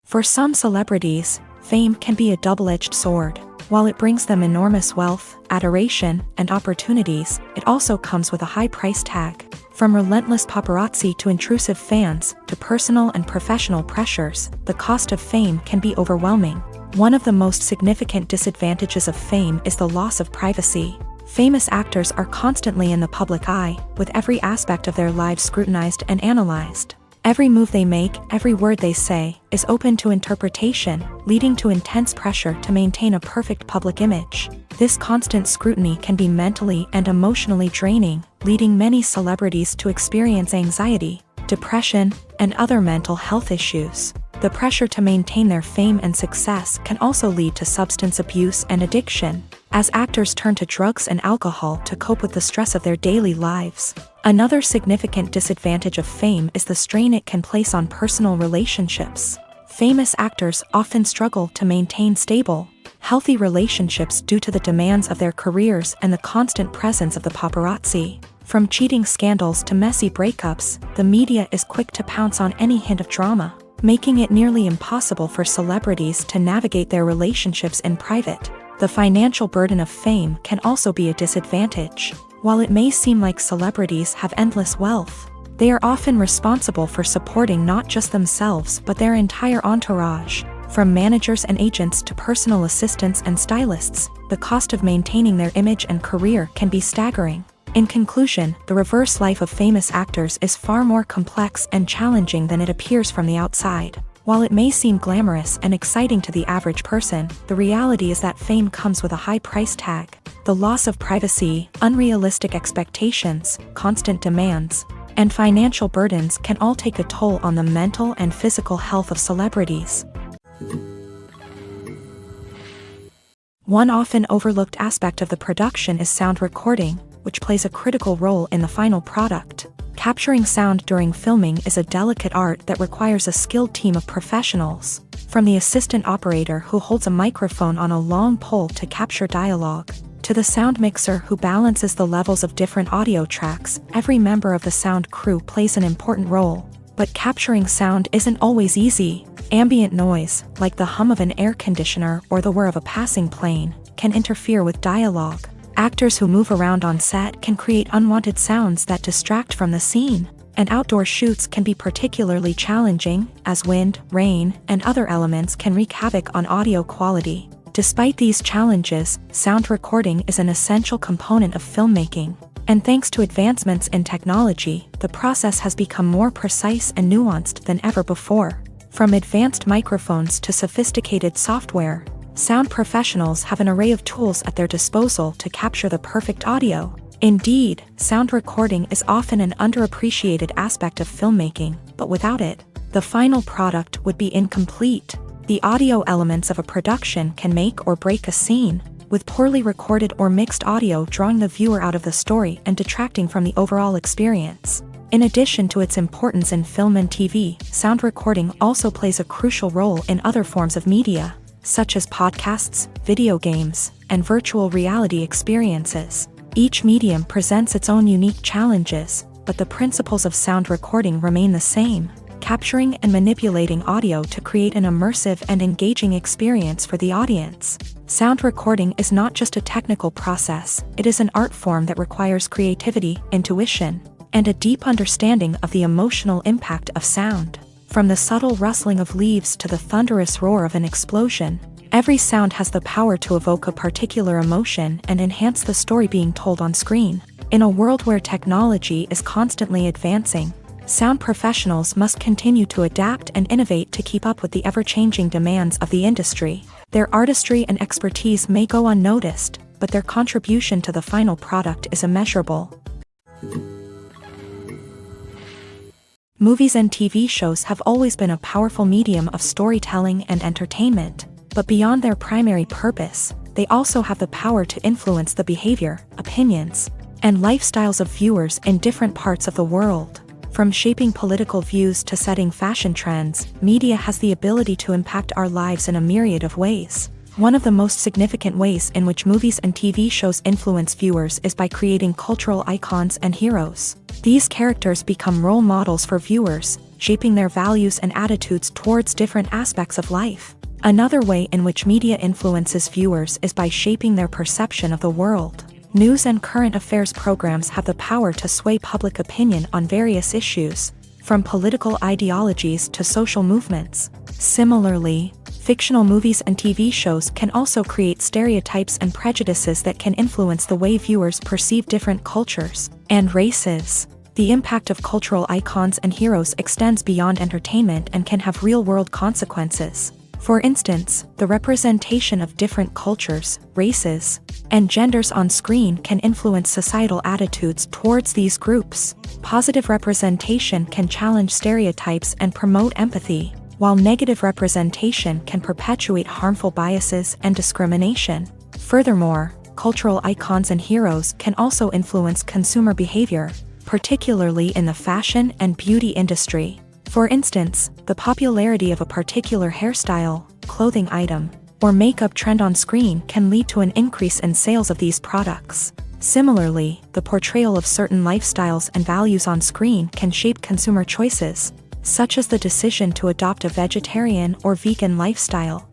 For some celebrities, fame can be a double-edged sword. While it brings them enormous wealth, adoration, and opportunities, it also comes with a high price tag. From relentless paparazzi to intrusive fans, to personal and professional pressures, the cost of fame can be overwhelming. One of the most significant disadvantages of fame is the loss of privacy. Famous actors are constantly in the public eye, with every aspect of their lives scrutinized and analyzed. Every move they make, every word they say, is open to interpretation, leading to intense pressure to maintain a perfect public image. This constant scrutiny can be mentally and emotionally draining, leading many celebrities to experience anxiety, depression, and other mental health issues. The pressure to maintain their fame and success can also lead to substance abuse and addiction, as actors turn to drugs and alcohol to cope with the stress of their daily lives. Another significant disadvantage of fame is the strain it can place on personal relationships. Famous actors often struggle to maintain stable, healthy relationships due to the demands of their careers and the constant presence of the paparazzi. From cheating scandals to messy breakups, the media is quick to pounce on any hint of drama, making it nearly impossible for celebrities to navigate their relationships in private. The financial burden of fame can also be a disadvantage. While it may seem like celebrities have endless wealth, they are often responsible for supporting not just themselves but their entire entourage. From managers and agents to personal assistants and stylists, the cost of maintaining their image and career can be staggering. In conclusion, the reverse life of famous actors is far more complex and challenging than it appears from the outside. While it may seem glamorous and exciting to the average person, the reality is that fame comes with a high price tag. The loss of privacy, unrealistic expectations, constant demands, and financial burdens can all take a toll on the mental and physical health of celebrities. One often overlooked aspect of the production is sound recording, which plays a critical role in the final product. Capturing sound during filming is a delicate art that requires a skilled team of professionals. From the assistant operator who holds a microphone on a long pole to capture dialogue, to the sound mixer who balances the levels of different audio tracks, every member of the sound crew plays an important role. But capturing sound isn't always easy. Ambient noise, like the hum of an air conditioner or the whir of a passing plane, can interfere with dialogue. Actors who move around on set can create unwanted sounds that distract from the scene, and outdoor shoots can be particularly challenging, as wind, rain, and other elements can wreak havoc on audio quality. Despite these challenges, sound recording is an essential component of filmmaking, and thanks to advancements in technology, the process has become more precise and nuanced than ever before. From advanced microphones to sophisticated software, sound professionals have an array of tools at their disposal to capture the perfect audio. Indeed, sound recording is often an underappreciated aspect of filmmaking, but without it, the final product would be incomplete. The audio elements of a production can make or break a scene, with poorly recorded or mixed audio drawing the viewer out of the story and detracting from the overall experience. In addition to its importance in film and TV, sound recording also plays a crucial role in other forms of media, such as podcasts, video games, and virtual reality experiences. Each medium presents its own unique challenges, but the principles of sound recording remain the same, capturing and manipulating audio to create an immersive and engaging experience for the audience. Sound recording is not just a technical process, it is an art form that requires creativity, intuition, and a deep understanding of the emotional impact of sound. From the subtle rustling of leaves to the thunderous roar of an explosion, every sound has the power to evoke a particular emotion and enhance the story being told on screen. In a world where technology is constantly advancing, sound professionals must continue to adapt and innovate to keep up with the ever-changing demands of the industry. Their artistry and expertise may go unnoticed, but their contribution to the final product is immeasurable. Movies and TV shows have always been a powerful medium of storytelling and entertainment, but beyond their primary purpose, they also have the power to influence the behavior, opinions, and lifestyles of viewers in different parts of the world. From shaping political views to setting fashion trends, media has the ability to impact our lives in a myriad of ways. One of the most significant ways in which movies and TV shows influence viewers is by creating cultural icons and heroes. These characters become role models for viewers, shaping their values and attitudes towards different aspects of life. Another way in which media influences viewers is by shaping their perception of the world. News and current affairs programs have the power to sway public opinion on various issues, from political ideologies to social movements. Similarly, fictional movies and TV shows can also create stereotypes and prejudices that can influence the way viewers perceive different cultures and races. The impact of cultural icons and heroes extends beyond entertainment and can have real-world consequences. For instance, the representation of different cultures, races, and genders on screen can influence societal attitudes towards these groups. Positive representation can challenge stereotypes and promote empathy, while negative representation can perpetuate harmful biases and discrimination. Furthermore, cultural icons and heroes can also influence consumer behavior, particularly in the fashion and beauty industry. For instance, the popularity of a particular hairstyle, clothing item, or makeup trend on screen can lead to an increase in sales of these products. Similarly, the portrayal of certain lifestyles and values on screen can shape consumer choices, such as the decision to adopt a vegetarian or vegan lifestyle.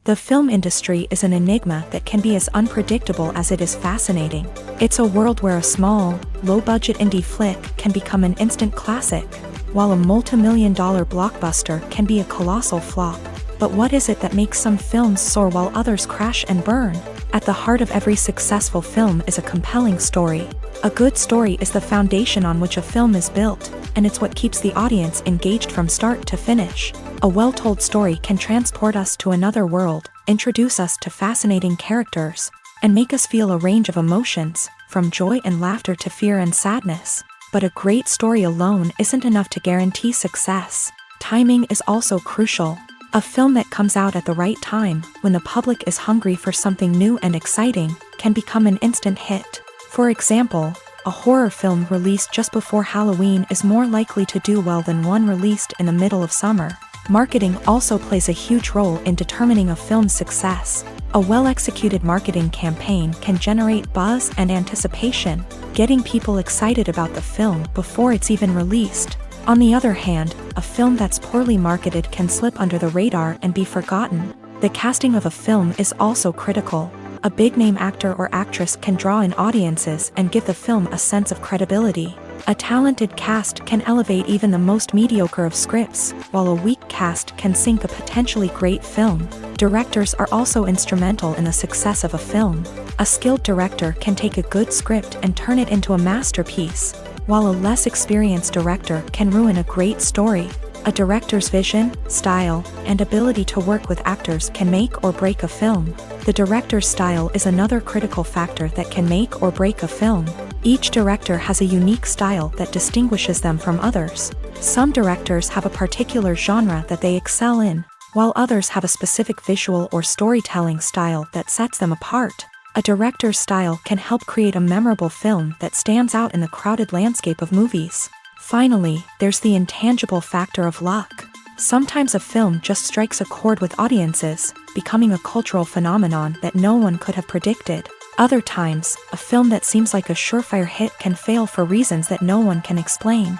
The film industry is an enigma that can be as unpredictable as it is fascinating. It's a world where a small, low-budget indie flick can become an instant classic, while a multi-million-dollar blockbuster can be a colossal flop. But what is it that makes some films soar while others crash and burn? At the heart of every successful film is a compelling story. A good story is the foundation on which a film is built, and it's what keeps the audience engaged from start to finish. A well-told story can transport us to another world, introduce us to fascinating characters, and make us feel a range of emotions, from joy and laughter to fear and sadness. But a great story alone isn't enough to guarantee success. Timing is also crucial. A film that comes out at the right time, when the public is hungry for something new and exciting, can become an instant hit. For example, a horror film released just before Halloween is more likely to do well than one released in the middle of summer. Marketing also plays a huge role in determining a film's success. A well-executed marketing campaign can generate buzz and anticipation, getting people excited about the film before it's even released. On the other hand, a film that's poorly marketed can slip under the radar and be forgotten. The casting of a film is also critical. A big-name actor or actress can draw in audiences and give the film a sense of credibility. A talented cast can elevate even the most mediocre of scripts, while a weak cast can sink a potentially great film. Directors are also instrumental in the success of a film. A skilled director can take a good script and turn it into a masterpiece, while a less experienced director can ruin a great story. A director's vision, style, and ability to work with actors can make or break a film. The director's style is another critical factor that can make or break a film. Each director has a unique style that distinguishes them from others. Some directors have a particular genre that they excel in, while others have a specific visual or storytelling style that sets them apart. A director's style can help create a memorable film that stands out in the crowded landscape of movies. Finally, there's the intangible factor of luck. Sometimes a film just strikes a chord with audiences, becoming a cultural phenomenon that no one could have predicted. Other times, a film that seems like a surefire hit can fail for reasons that no one can explain.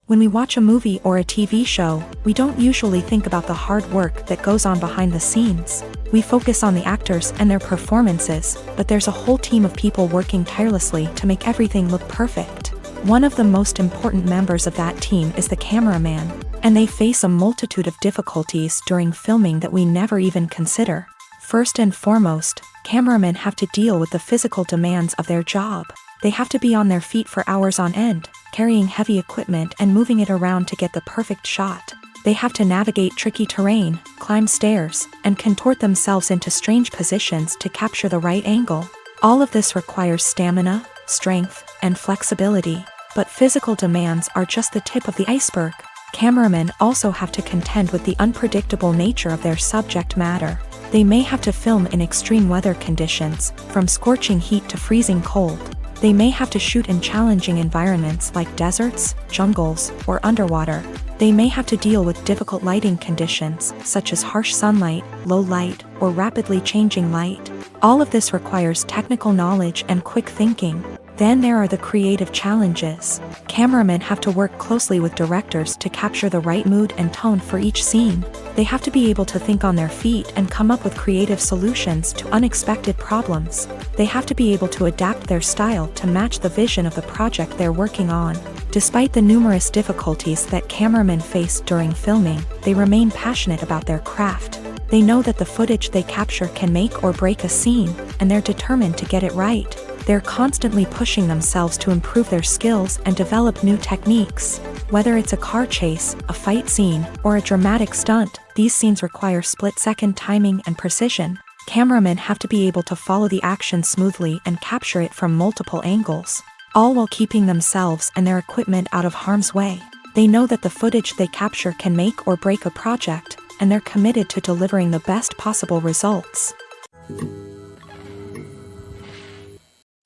When we watch a movie or a TV show, we don't usually think about the hard work that goes on behind the scenes. We focus on the actors and their performances, but there's a whole team of people working tirelessly to make everything look perfect. One of the most important members of that team is the cameraman, and they face a multitude of difficulties during filming that we never even consider. First and foremost, cameramen have to deal with the physical demands of their job. They have to be on their feet for hours on end, carrying heavy equipment and moving it around to get the perfect shot. They have to navigate tricky terrain, climb stairs, and contort themselves into strange positions to capture the right angle. All of this requires stamina, strength, and flexibility. But physical demands are just the tip of the iceberg. Cameramen also have to contend with the unpredictable nature of their subject matter. They may have to film in extreme weather conditions, from scorching heat to freezing cold. They may have to shoot in challenging environments like deserts, jungles, or underwater. They may have to deal with difficult lighting conditions, such as harsh sunlight, low light, or rapidly changing light. All of this requires technical knowledge and quick thinking. Then there are the creative challenges. Cameramen have to work closely with directors to capture the right mood and tone for each scene. They have to be able to think on their feet and come up with creative solutions to unexpected problems. They have to be able to adapt their style to match the vision of the project they're working on. Despite the numerous difficulties that cameramen face during filming, they remain passionate about their craft. They know that the footage they capture can make or break a scene, and they're determined to get it right. They're constantly pushing themselves to improve their skills and develop new techniques. Whether it's a car chase, a fight scene, or a dramatic stunt, these scenes require split-second timing and precision. Cameramen have to be able to follow the action smoothly and capture it from multiple angles, all while keeping themselves and their equipment out of harm's way. They know that the footage they capture can make or break a project, and they're committed to delivering the best possible results.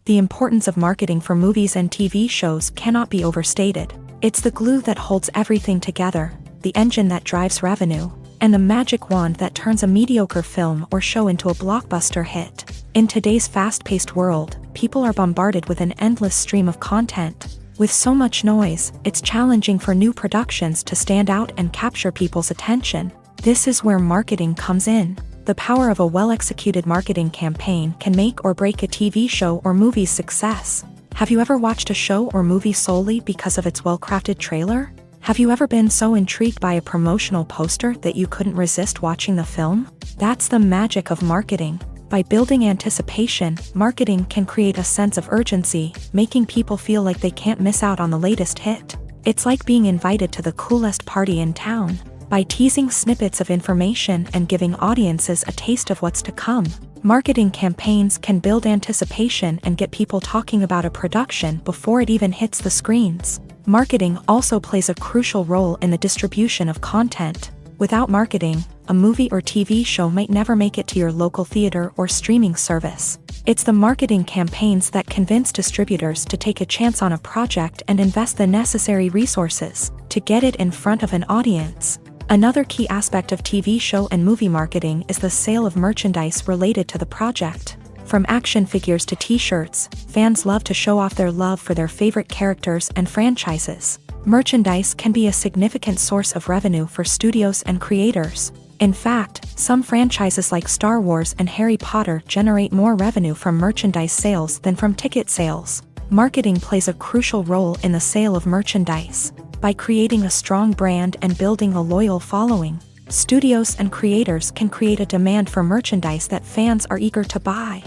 The importance of marketing for movies and TV shows cannot be overstated. It's the glue that holds everything together, the engine that drives revenue, and the magic wand that turns a mediocre film or show into a blockbuster hit. In today's fast-paced world, people are bombarded with an endless stream of content. With so much noise, it's challenging for new productions to stand out and capture people's attention. This is where marketing comes in. The power of a well-executed marketing campaign can make or break a TV show or movie's success. Have you ever watched a show or movie solely because of its well-crafted trailer? Have you ever been so intrigued by a promotional poster that you couldn't resist watching the film? That's the magic of marketing. By building anticipation, marketing can create a sense of urgency, making people feel like they can't miss out on the latest hit. It's like being invited to the coolest party in town. By teasing snippets of information and giving audiences a taste of what's to come, marketing campaigns can build anticipation and get people talking about a production before it even hits the screens. Marketing also plays a crucial role in the distribution of content. Without marketing, a movie or TV show might never make it to your local theater or streaming service. It's the marketing campaigns that convince distributors to take a chance on a project and invest the necessary resources to get it in front of an audience. Another key aspect of TV show and movie marketing is the sale of merchandise related to the project. From action figures to t-shirts, fans love to show off their love for their favorite characters and franchises. Merchandise can be a significant source of revenue for studios and creators. In fact, some franchises like Star Wars and Harry Potter generate more revenue from merchandise sales than from ticket sales. Marketing plays a crucial role in the sale of merchandise. By creating a strong brand and building a loyal following, studios and creators can create a demand for merchandise that fans are eager to buy.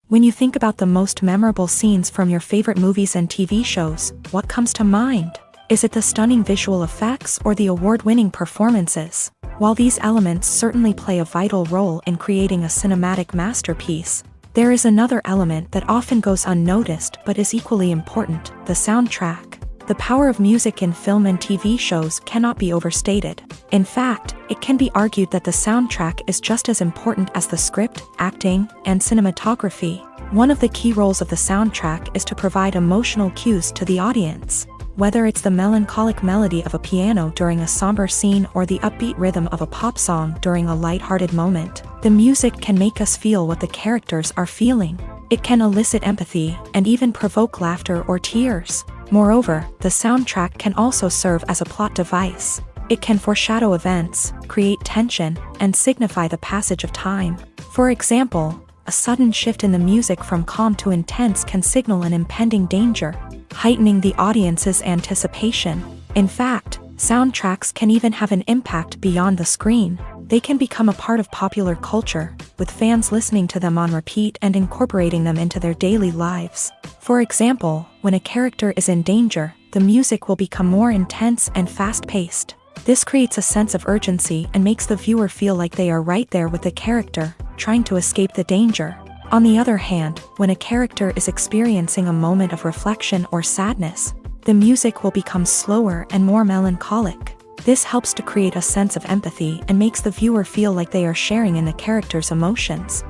When you think about the most memorable scenes from your favorite movies and TV shows, what comes to mind? Is it the stunning visual effects or the award-winning performances? While these elements certainly play a vital role in creating a cinematic masterpiece, there is another element that often goes unnoticed but is equally important: the soundtrack. The power of music in film and TV shows cannot be overstated. In fact, it can be argued that the soundtrack is just as important as the script, acting, and cinematography. One of the key roles of the soundtrack is to provide emotional cues to the audience. Whether it's the melancholic melody of a piano during a somber scene or the upbeat rhythm of a pop song during a lighthearted moment, the music can make us feel what the characters are feeling. It can elicit empathy and even provoke laughter or tears. Moreover, the soundtrack can also serve as a plot device. It can foreshadow events, create tension, and signify the passage of time. For example, a sudden shift in the music from calm to intense can signal an impending danger, heightening the audience's anticipation. In fact, soundtracks can even have an impact beyond the screen. They can become a part of popular culture, with fans listening to them on repeat and incorporating them into their daily lives. For example, when a character is in danger, the music will become more intense and fast-paced. This creates a sense of urgency and makes the viewer feel like they are right there with the character, trying to escape the danger. On the other hand, when a character is experiencing a moment of reflection or sadness, the music will become slower and more melancholic. This helps to create a sense of empathy and makes the viewer feel like they are sharing in the character's emotions.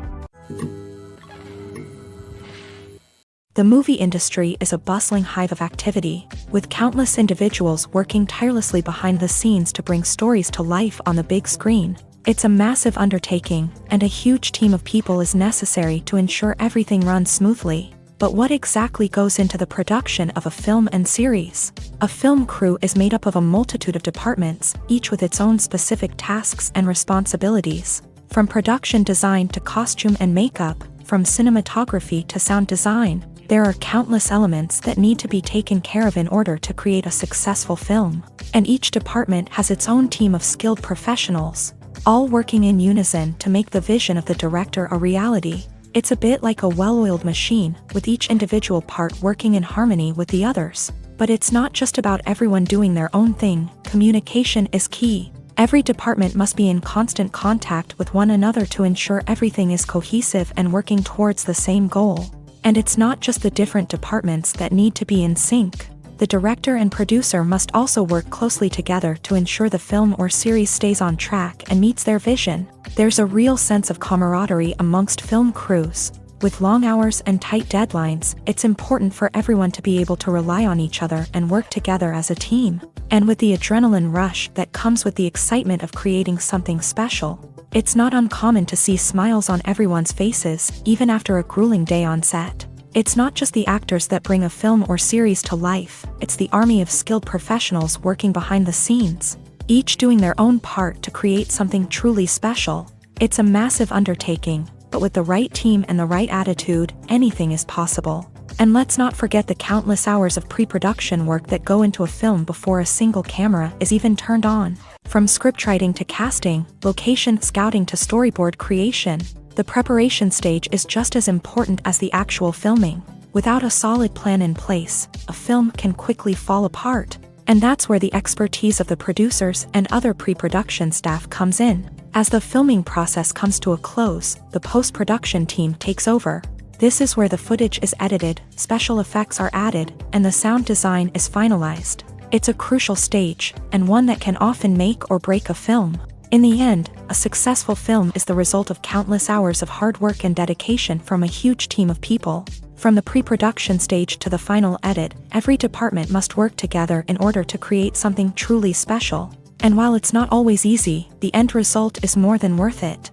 The movie industry is a bustling hive of activity, with countless individuals working tirelessly behind the scenes to bring stories to life on the big screen. It's a massive undertaking, and a huge team of people is necessary to ensure everything runs smoothly. But what exactly goes into the production of a film and series? A film crew is made up of a multitude of departments, each with its own specific tasks and responsibilities. From production design to costume and makeup, from cinematography to sound design, there are countless elements that need to be taken care of in order to create a successful film. And each department has its own team of skilled professionals, all working in unison to make the vision of the director a reality. It's a bit like a well-oiled machine, with each individual part working in harmony with the others. But it's not just about everyone doing their own thing. Communication is key. Every department must be in constant contact with one another to ensure everything is cohesive and working towards the same goal. And it's not just the different departments that need to be in sync. The director and producer must also work closely together to ensure the film or series stays on track and meets their vision. There's a real sense of camaraderie amongst film crews. With long hours and tight deadlines, it's important for everyone to be able to rely on each other and work together as a team. And with the adrenaline rush that comes with the excitement of creating something special, it's not uncommon to see smiles on everyone's faces, even after a grueling day on set. It's not just the actors that bring a film or series to life, it's the army of skilled professionals working behind the scenes, each doing their own part to create something truly special. It's a massive undertaking, but with the right team and the right attitude, anything is possible. And let's not forget the countless hours of pre-production work that go into a film before a single camera is even turned on. From scriptwriting to casting, location scouting to storyboard creation, the preparation stage is just as important as the actual filming. Without a solid plan in place, a film can quickly fall apart. And that's where the expertise of the producers and other pre-production staff comes in. As the filming process comes to a close, the post-production team takes over. This is where the footage is edited, special effects are added, and the sound design is finalized. It's a crucial stage, and one that can often make or break a film. In the end, a successful film is the result of countless hours of hard work and dedication from a huge team of people. From the pre-production stage to the final edit, every department must work together in order to create something truly special. And while it's not always easy, the end result is more than worth it.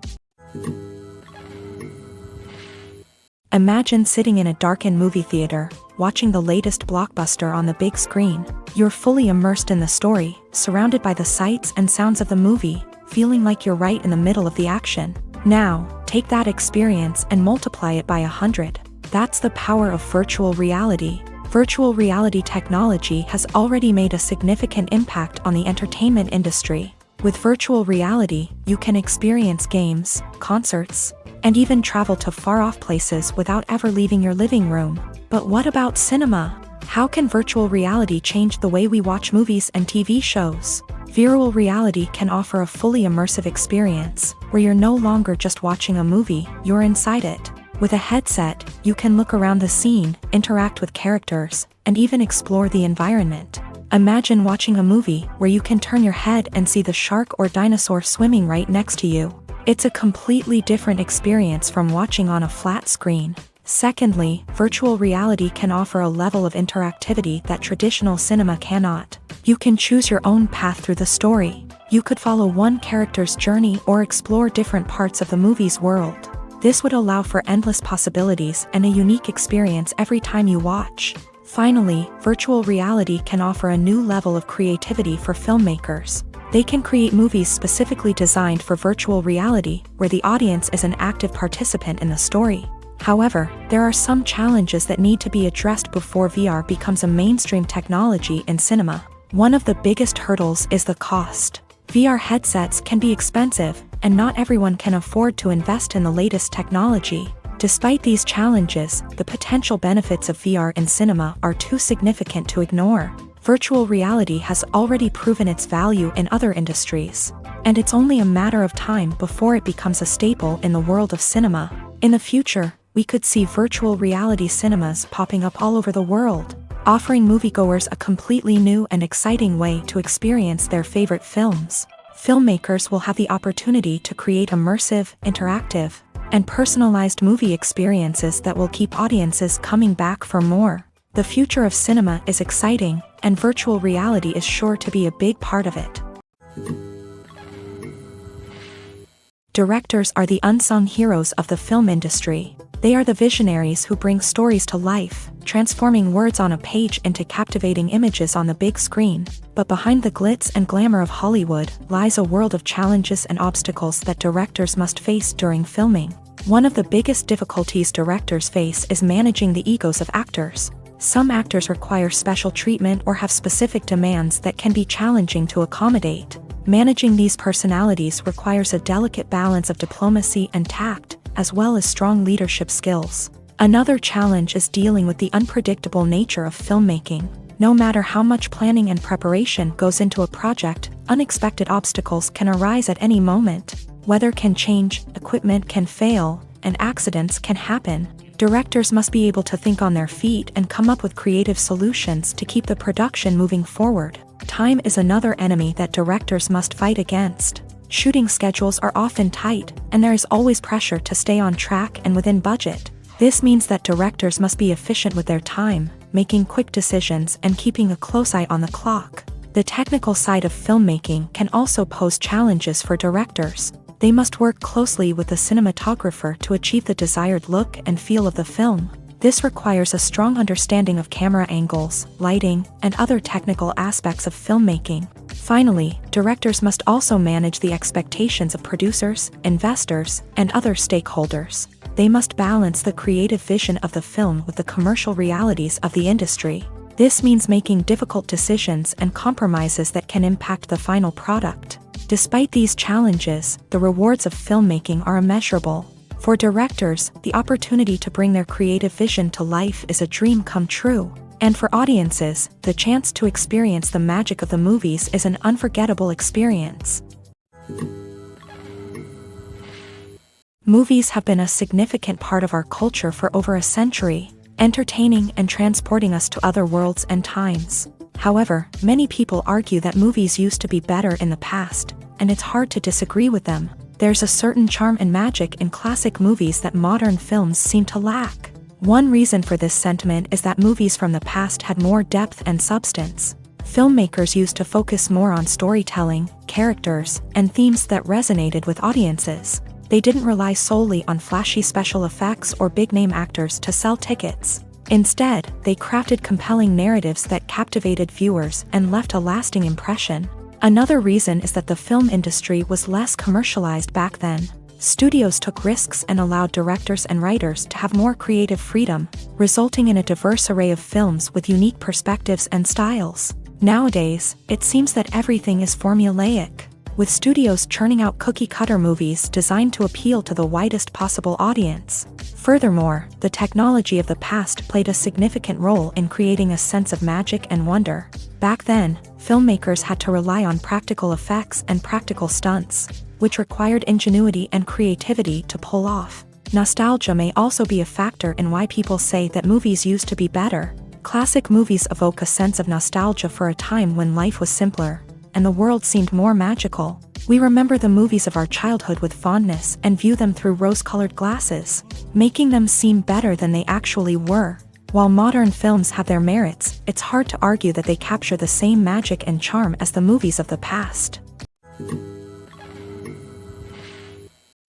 Imagine sitting in a darkened movie theater, watching the latest blockbuster on the big screen. You're fully immersed in the story, surrounded by the sights and sounds of the movie, feeling like you're right in the middle of the action. Now, take that experience and multiply it by 100. That's the power of virtual reality. Virtual reality technology has already made a significant impact on the entertainment industry. With virtual reality, you can experience games, concerts, and even travel to far-off places without ever leaving your living room. But what about cinema? How can virtual reality change the way we watch movies and TV shows? Virtual reality can offer a fully immersive experience, where you're no longer just watching a movie, you're inside it. With a headset, you can look around the scene, interact with characters, and even explore the environment. Imagine watching a movie where you can turn your head and see the shark or dinosaur swimming right next to you. It's a completely different experience from watching on a flat screen. Secondly, virtual reality can offer a level of interactivity that traditional cinema cannot. You can choose your own path through the story. You could follow one character's journey or explore different parts of the movie's world. This would allow for endless possibilities and a unique experience every time you watch. Finally, virtual reality can offer a new level of creativity for filmmakers. They can create movies specifically designed for virtual reality, where the audience is an active participant in the story. However, there are some challenges that need to be addressed before VR becomes a mainstream technology in cinema. One of the biggest hurdles is the cost. VR headsets can be expensive, and not everyone can afford to invest in the latest technology. Despite these challenges, the potential benefits of VR in cinema are too significant to ignore. Virtual reality has already proven its value in other industries, and it's only a matter of time before it becomes a staple in the world of cinema. In the future, we could see virtual reality cinemas popping up all over the world, offering moviegoers a completely new and exciting way to experience their favorite films. Filmmakers will have the opportunity to create immersive, interactive, and personalized movie experiences that will keep audiences coming back for more. The future of cinema is exciting, and virtual reality is sure to be a big part of it. Directors are the unsung heroes of the film industry. They are the visionaries who bring stories to life, transforming words on a page into captivating images on the big screen. But behind the glitz and glamour of Hollywood lies a world of challenges and obstacles that directors must face during filming. One of the biggest difficulties directors face is managing the egos of actors. Some actors require special treatment or have specific demands that can be challenging to accommodate. Managing these personalities requires a delicate balance of diplomacy and tact, as well as strong leadership skills. Another challenge is dealing with the unpredictable nature of filmmaking. No matter how much planning and preparation goes into a project, unexpected obstacles can arise at any moment. Weather can change, equipment can fail, and accidents can happen. Directors must be able to think on their feet and come up with creative solutions to keep the production moving forward. Time is another enemy that directors must fight against. Shooting schedules are often tight, and there is always pressure to stay on track and within budget. This means that directors must be efficient with their time, making quick decisions and keeping a close eye on the clock. The technical side of filmmaking can also pose challenges for directors. They must work closely with the cinematographer to achieve the desired look and feel of the film. This requires a strong understanding of camera angles, lighting, and other technical aspects of filmmaking. Finally, directors must also manage the expectations of producers, investors, and other stakeholders. They must balance the creative vision of the film with the commercial realities of the industry. This means making difficult decisions and compromises that can impact the final product. Despite these challenges, the rewards of filmmaking are immeasurable. For directors, the opportunity to bring their creative vision to life is a dream come true. And for audiences, the chance to experience the magic of the movies is an unforgettable experience. Movies have been a significant part of our culture for over a century, entertaining and transporting us to other worlds and times. However, many people argue that movies used to be better in the past, and it's hard to disagree with them. There's a certain charm and magic in classic movies that modern films seem to lack. One reason for this sentiment is that movies from the past had more depth and substance. Filmmakers used to focus more on storytelling, characters, and themes that resonated with audiences. They didn't rely solely on flashy special effects or big-name actors to sell tickets. Instead, they crafted compelling narratives that captivated viewers and left a lasting impression. Another reason is that the film industry was less commercialized back then. Studios took risks and allowed directors and writers to have more creative freedom, resulting in a diverse array of films with unique perspectives and styles. Nowadays, it seems that everything is formulaic, with studios churning out cookie-cutter movies designed to appeal to the widest possible audience. Furthermore, the technology of the past played a significant role in creating a sense of magic and wonder. Back then, filmmakers had to rely on practical effects and practical stunts, which required ingenuity and creativity to pull off. Nostalgia may also be a factor in why people say that movies used to be better. Classic movies evoke a sense of nostalgia for a time when life was simpler, and the world seemed more magical. We remember the movies of our childhood with fondness and view them through rose-colored glasses, making them seem better than they actually were. While modern films have their merits, it's hard to argue that they capture the same magic and charm as the movies of the past.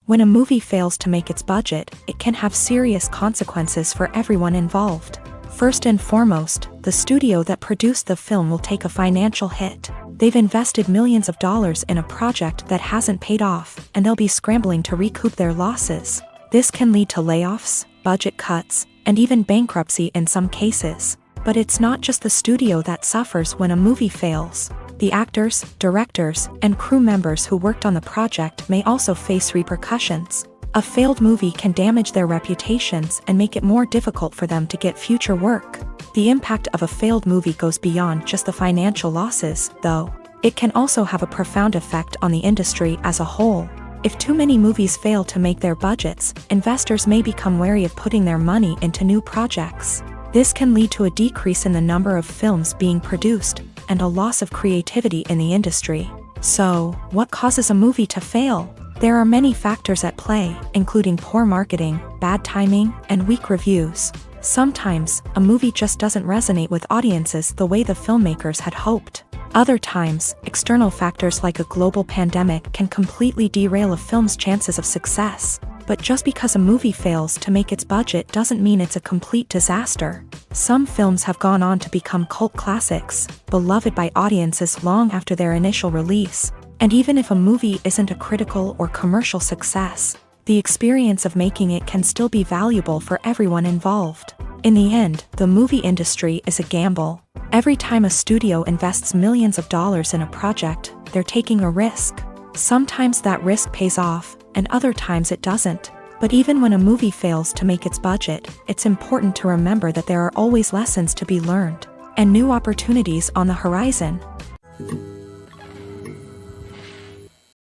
When a movie fails to make its budget, it can have serious consequences for everyone involved. First and foremost, the studio that produced the film will take a financial hit. They've invested millions of dollars in a project that hasn't paid off, and they'll be scrambling to recoup their losses. This can lead to layoffs, budget cuts, and even bankruptcy in some cases. But it's not just the studio that suffers when a movie fails. The actors, directors, and crew members who worked on the project may also face repercussions. A failed movie can damage their reputations and make it more difficult for them to get future work. The impact of a failed movie goes beyond just the financial losses, though. It can also have a profound effect on the industry as a whole. If too many movies fail to make their budgets, investors may become wary of putting their money into new projects. This can lead to a decrease in the number of films being produced, and a loss of creativity in the industry. So, what causes a movie to fail? There are many factors at play, including poor marketing, bad timing, and weak reviews. Sometimes, a movie just doesn't resonate with audiences the way the filmmakers had hoped. Other times, external factors like a global pandemic can completely derail a film's chances of success. But just because a movie fails to make its budget doesn't mean it's a complete disaster. Some films have gone on to become cult classics, beloved by audiences long after their initial release. And even if a movie isn't a critical or commercial success, the experience of making it can still be valuable for everyone involved. In the end, the movie industry is a gamble. Every time a studio invests millions of dollars in a project, they're taking a risk. Sometimes that risk pays off, and other times it doesn't. But even when a movie fails to make its budget, it's important to remember that there are always lessons to be learned, and new opportunities on the horizon.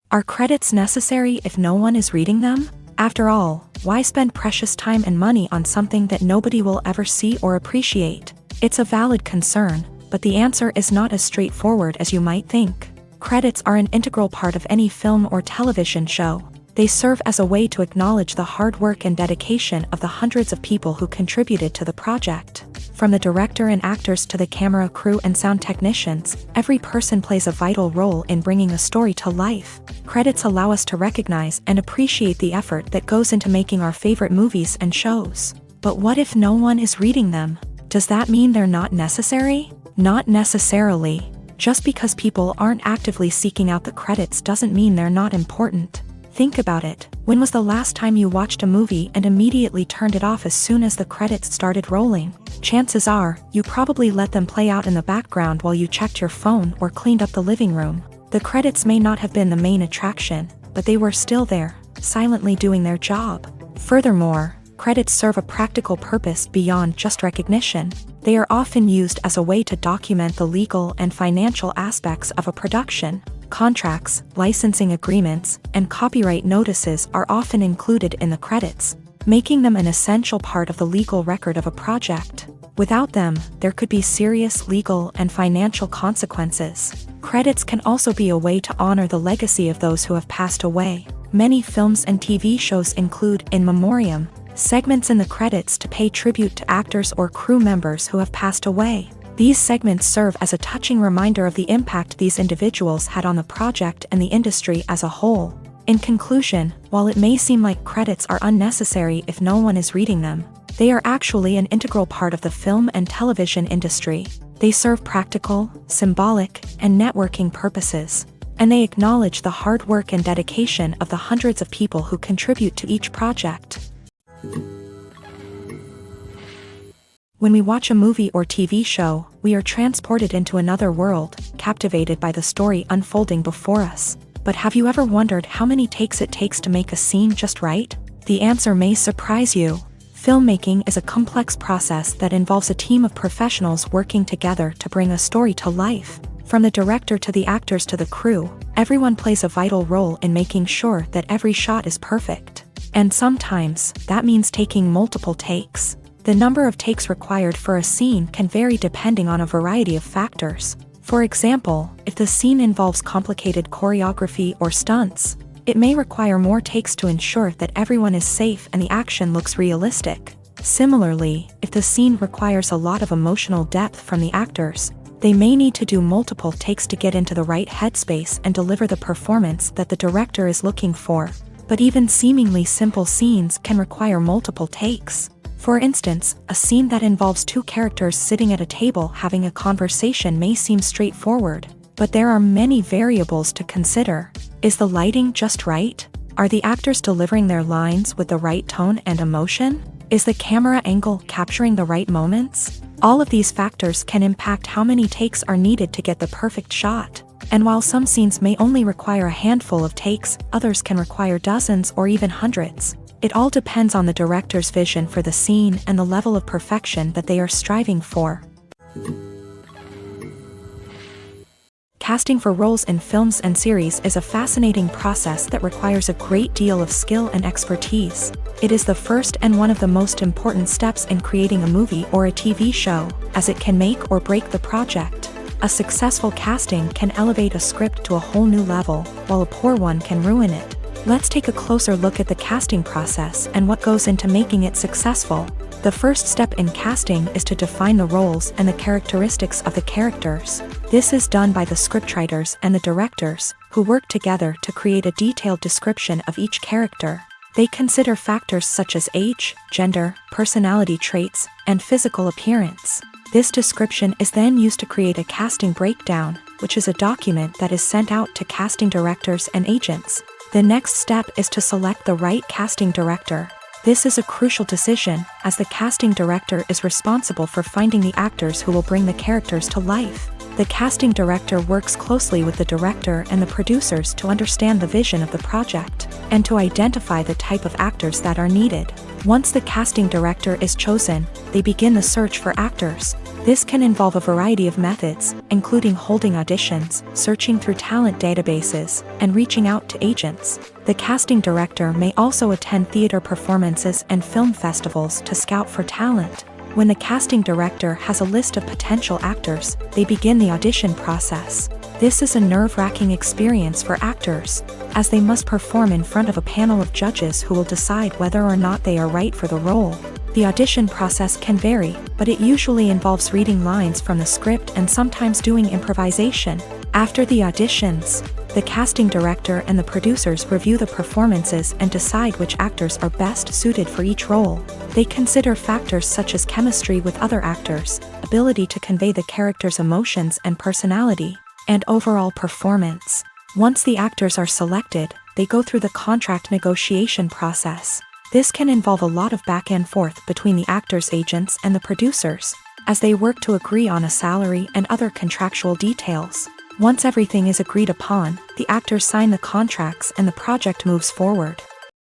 Are credits necessary if no one is reading them? After all, why spend precious time and money on something that nobody will ever see or appreciate? It's a valid concern, but the answer is not as straightforward as you might think. Credits are an integral part of any film or television show. They serve as a way to acknowledge the hard work and dedication of the hundreds of people who contributed to the project. From the director and actors to the camera crew and sound technicians, every person plays a vital role in bringing a story to life. Credits allow us to recognize and appreciate the effort that goes into making our favorite movies and shows. But what if no one is reading them? Does that mean they're not necessary? Not necessarily. Just because people aren't actively seeking out the credits doesn't mean they're not important. Think about it. When was the last time you watched a movie and immediately turned it off as soon as the credits started rolling? Chances are, you probably let them play out in the background while you checked your phone or cleaned up the living room. The credits may not have been the main attraction, but they were still there, silently doing their job. Furthermore, credits serve a practical purpose beyond just recognition. They are often used as a way to document the legal and financial aspects of a production. Contracts, licensing agreements, and copyright notices are often included in the credits, making them an essential part of the legal record of a project. Without them, there could be serious legal and financial consequences. Credits can also be a way to honor the legacy of those who have passed away. Many films and TV shows include in memoriam segments in the credits to pay tribute to actors or crew members who have passed away. These segments serve as a touching reminder of the impact these individuals had on the project and the industry as a whole. In conclusion, while it may seem like credits are unnecessary if no one is reading them, They are actually an integral part of the film and television industry. They serve practical, symbolic, and networking purposes, and they acknowledge the hard work and dedication of the hundreds of people who contribute to each project. When we watch a movie or TV show, we are transported into another world, captivated by the story unfolding before us. But have you ever wondered how many takes it takes to make a scene just right? The answer may surprise you. Filmmaking is a complex process that involves a team of professionals working together to bring a story to life. From the director to the actors to the crew, everyone plays a vital role in making sure that every shot is perfect. And sometimes, that means taking multiple takes. The number of takes required for a scene can vary depending on a variety of factors. For example, if the scene involves complicated choreography or stunts, it may require more takes to ensure that everyone is safe and the action looks realistic. Similarly, if the scene requires a lot of emotional depth from the actors, they may need to do multiple takes to get into the right headspace and deliver the performance that the director is looking for. But even seemingly simple scenes can require multiple takes. For instance, a scene that involves two characters sitting at a table having a conversation may seem straightforward, but there are many variables to consider. Is the lighting just right? Are the actors delivering their lines with the right tone and emotion? Is the camera angle capturing the right moments? All of these factors can impact how many takes are needed to get the perfect shot. And while some scenes may only require a handful of takes, others can require dozens or even hundreds. It all depends on the director's vision for the scene and the level of perfection that they are striving for. Casting for roles in films and series is a fascinating process that requires a great deal of skill and expertise. It is the first and one of the most important steps in creating a movie or a TV show, as it can make or break the project. A successful casting can elevate a script to a whole new level, while a poor one can ruin it. Let's take a closer look at the casting process and what goes into making it successful. The first step in casting is to define the roles and the characteristics of the characters. This is done by the scriptwriters and the directors, who work together to create a detailed description of each character. They consider factors such as age, gender, personality traits, and physical appearance. This description is then used to create a casting breakdown, which is a document that is sent out to casting directors and agents. The next step is to select the right casting director. This is a crucial decision, as the casting director is responsible for finding the actors who will bring the characters to life. The casting director works closely with the director and the producers to understand the vision of the project, and to identify the type of actors that are needed. Once the casting director is chosen, they begin the search for actors. This can involve a variety of methods, including holding auditions, searching through talent databases, and reaching out to agents. The casting director may also attend theater performances and film festivals to scout for talent. When the casting director has a list of potential actors, they begin the audition process. This is a nerve-wracking experience for actors, as they must perform in front of a panel of judges who will decide whether or not they are right for the role. The audition process can vary, but it usually involves reading lines from the script and sometimes doing improvisation. After the auditions, the casting director and the producers review the performances and decide which actors are best suited for each role. They consider factors such as chemistry with other actors, ability to convey the character's emotions and personality, and overall performance. Once the actors are selected, they go through the contract negotiation process. This can involve a lot of back and forth between the actors' agents and the producers, as they work to agree on a salary and other contractual details. Once everything is agreed upon, the actors sign the contracts and the project moves forward.